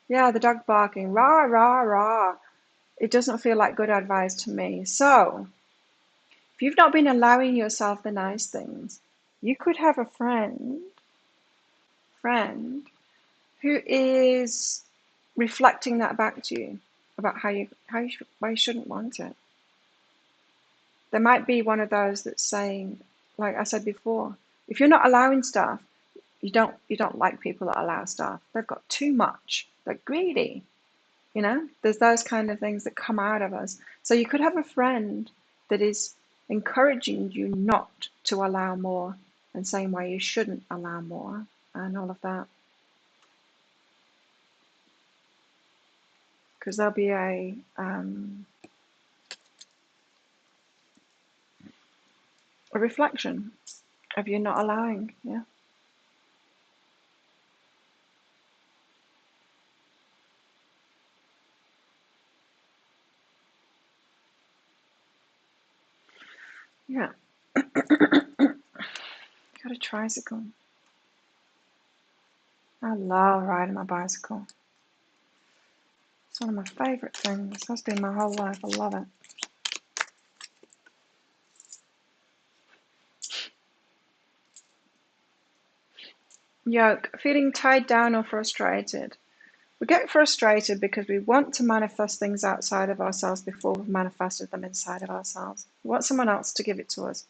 Yeah, the dog barking. Rah, rah, rah. It doesn't feel like good advice to me. So, if you've not been allowing yourself the nice things, you could have a friend who is reflecting that back to you about why you shouldn't want it. There might be one of those that's saying, like I said before, if you're not allowing stuff, you don't like people that allow stuff. They've got too much. They're greedy. You know, there's those kind of things that come out of us. So you could have a friend that is encouraging you not to allow more and saying why you shouldn't allow more and all of that. Because there'll be a reflection of you not allowing, yeah. Yeah. Got a tricycle. I love riding my bicycle. It's one of my favourite things. It has been my whole life. I love it. Yoke, feeling tied down or frustrated. We get frustrated because we want to manifest things outside of ourselves before we've manifested them inside of ourselves. We want someone else to give it to us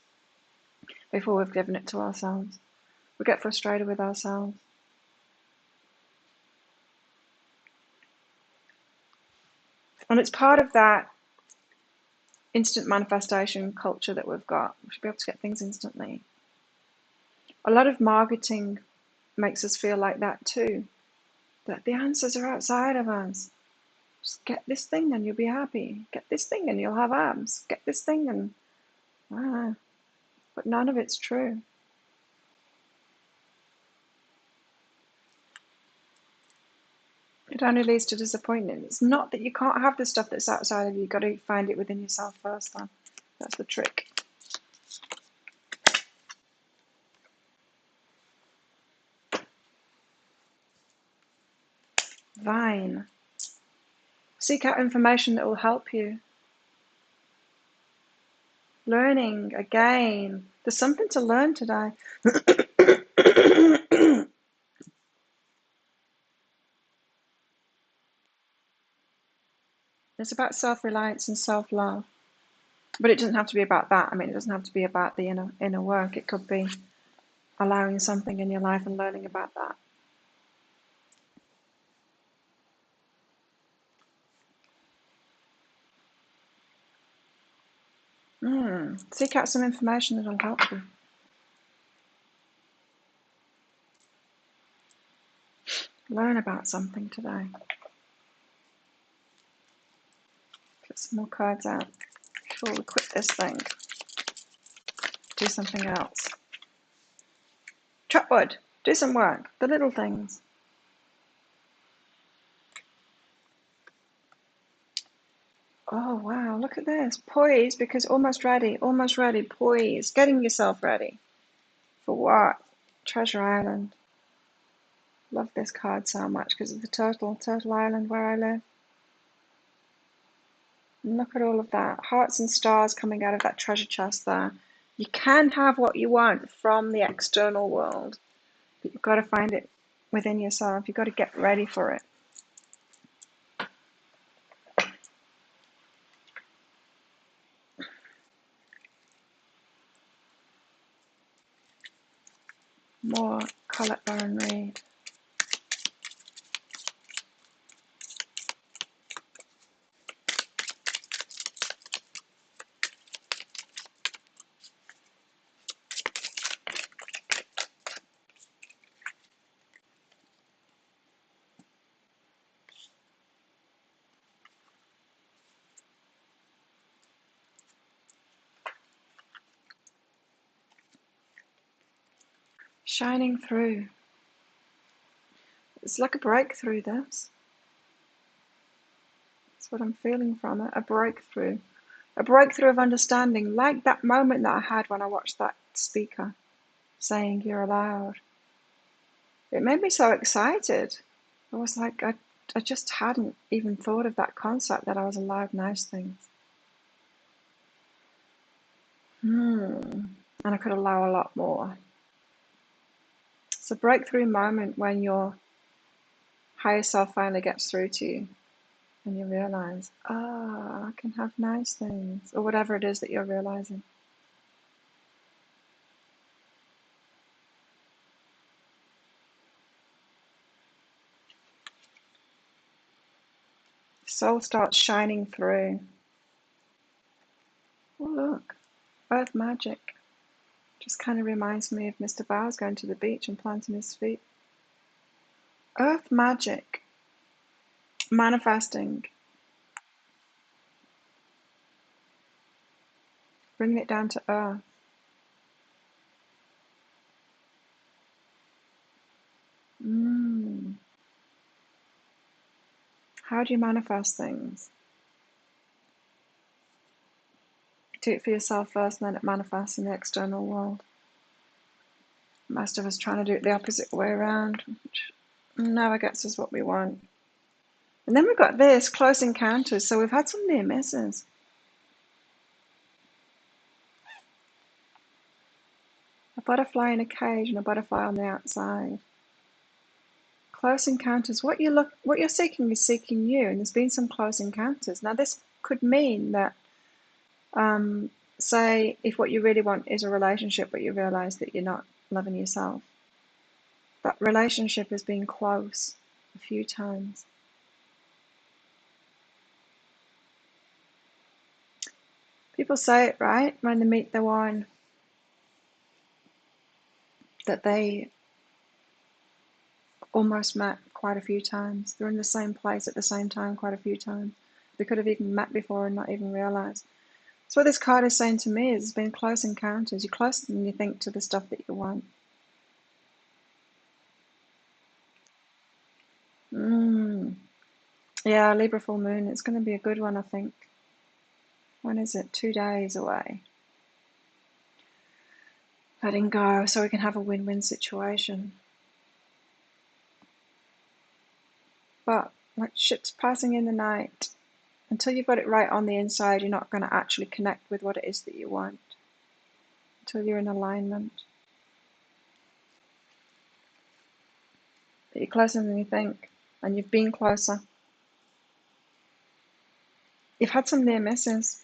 before we've given it to ourselves. We get frustrated with ourselves. And it's part of that instant manifestation culture that we've got. We should be able to get things instantly. A lot of marketing makes us feel like that too, that the answers are outside of us. Just get this thing and you'll be happy. Get this thing and you'll have abs. Get this thing and but none of it's true. It only leads to disappointment. It's not that you can't have the stuff that's outside of you. You've got to find it within yourself first, though. That's the trick. Vine. Seek out information that will help you. Learning, again. There's something to learn today. It's about self-reliance and self-love. But it doesn't have to be about that. I mean, it doesn't have to be about the inner work. It could be allowing something in your life and learning about that. Seek out some information that will help you. Learn about something today. Get some more cards out before we quit this thing. Do something else. Chop wood. Do some work. The little things. Oh, wow. Look at this. Poise, because almost ready. Almost ready. Poise. Getting yourself ready. For what? Treasure Island. Love this card so much because of the turtle island where I live. And look at all of that. Hearts and stars coming out of that treasure chest there. You can have what you want from the external world, but you've got to find it within yourself. You've got to get ready for it. More Colette Baron Reid. Shining through. It's like a breakthrough, this. That's what I'm feeling from it. A breakthrough. A breakthrough of understanding, like that moment that I had when I watched that speaker saying you're allowed. It made me so excited. I was like, I just hadn't even thought of that concept that I was allowed nice things. And I could allow a lot more. It's a breakthrough moment when your higher self finally gets through to you and you realize, I can have nice things, or whatever it is that you're realizing. Soul starts shining through. Oh, look, earth magic. Just kind of reminds me of Mr. Bowers going to the beach and planting his feet. Earth magic. Manifesting. Bring it down to earth. How do you manifest things? Do it for yourself first, and then it manifests in the external world. Most of us trying to do it the opposite way around, which never gets us what we want. And then we've got this, close encounters. So we've had some near misses. A butterfly in a cage and a butterfly on the outside. Close encounters. What you're seeking is seeking you, and there's been some close encounters. Now this could mean that, say, if what you really want is a relationship, but you realize that you're not loving yourself. That relationship has been close a few times. People say it, right, when they meet the one that they almost met quite a few times. They're in the same place at the same time quite a few times. They could have even met before and not even realized. So what this card is saying to me is, it's been close encounters. You're closer than you think to the stuff that you want. Yeah, Libra full moon. It's going to be a good one, I think. When is it? 2 days away. Letting go so we can have a win-win situation. But like ships passing in the night, until you've got it right on the inside, you're not going to actually connect with what it is that you want. Until you're in alignment. But you're closer than you think, and you've been closer. You've had some near misses.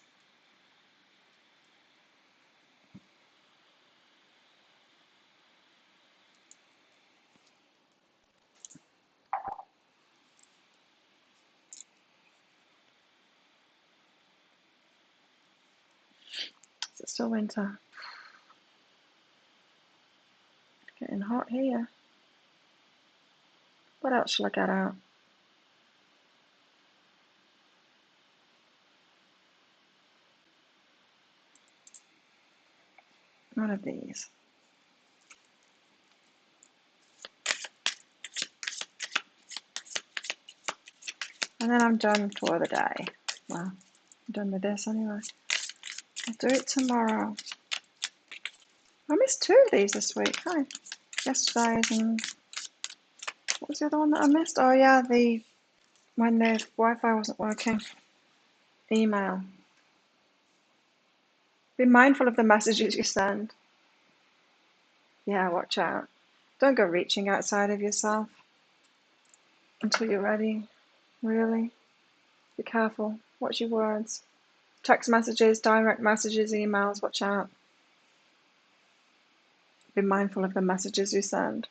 Is it still winter? It's getting hot here. What else shall I get out? One of these. And then I'm done for the day. Well, I'm done with this anyway. I'll do it tomorrow. I missed 2 of these this week. Hi. Yesterday's and what was the other one that I missed? Oh yeah, when the Wi-Fi wasn't working. Email. Be mindful of the messages you send. Yeah, watch out. Don't go reaching outside of yourself until you're ready. Really. Be careful. Watch your words. Text messages, direct messages, emails, watch out. Be mindful of the messages you send.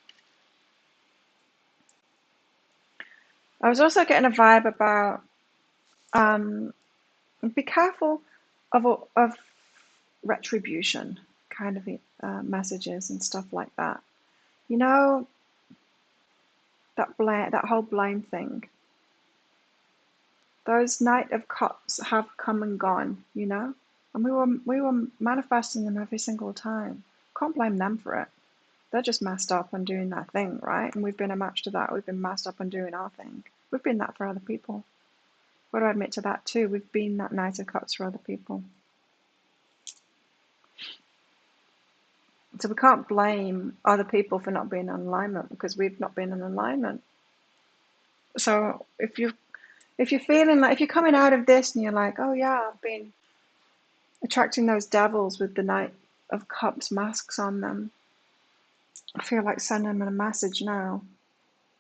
I was also getting a vibe about be careful of retribution kind of messages and stuff like that. You know, that whole blame thing. Those Knight of Cups have come and gone, you know, and we were manifesting them every single time. Can't blame them for it. They're just messed up and doing their thing, right? And we've been a match to that. We've been messed up and doing our thing. We've been that for other people. Got to admit to that too. We've been that Knight of Cups for other people. So we can't blame other people for not being in alignment because we've not been in alignment. So if you're feeling like, if you're coming out of this and you're like, oh yeah, I've been attracting those devils with the Knight of Cups masks on them, I feel like sending them a message now,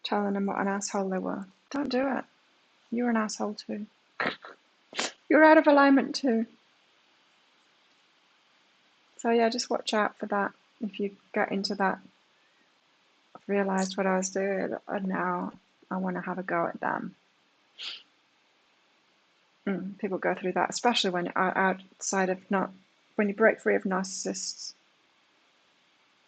telling them what an asshole they were. Don't do it. You're an asshole too. You're out of alignment too. So yeah, just watch out for that. If you get into that, I've realised what I was doing, and now I want to have a go at them. People go through that, especially when outside of when you break free of narcissists.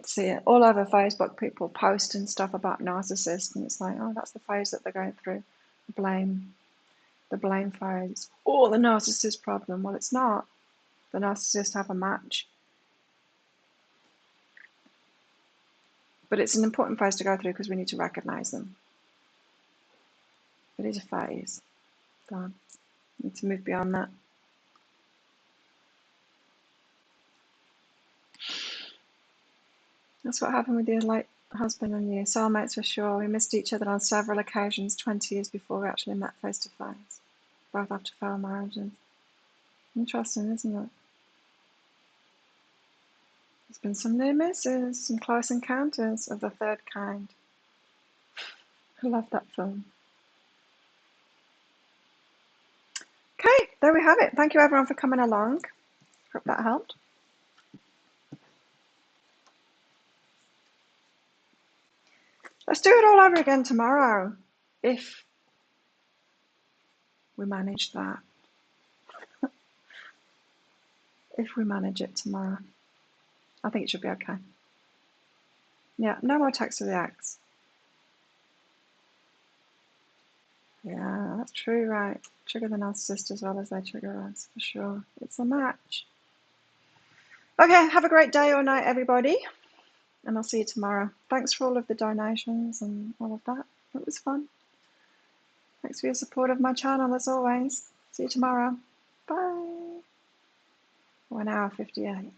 see it all over Facebook, people posting stuff about narcissists, and it's like, oh, that's the phase that they're going through. The blame phase. Oh, the narcissist problem. Well, it's not. The narcissists have a match. But it's an important phase to go through because we need to recognize them. It is a phase. So, need to move beyond that. That's what happened with your late husband and you. Soulmates for sure. We missed each other on several occasions 20 years before we actually met face to face. Both after failed marriages. Interesting, isn't it? There's been some near misses, some close encounters of the third kind. I love that film. Okay, there we have it. Thank you everyone for coming along. Hope that helped. Let's do it all over again tomorrow, if we manage that. If we manage it tomorrow. I think it should be okay. Yeah, no more text to the ex. Yeah, that's true, right. Trigger the narcissist as well as they trigger us, for sure. It's a match. Okay, have a great day or night, everybody. And I'll see you tomorrow. Thanks for all of the donations and all of that. It was fun. Thanks for your support of my channel as always. See you tomorrow. Bye. 1 hour 58.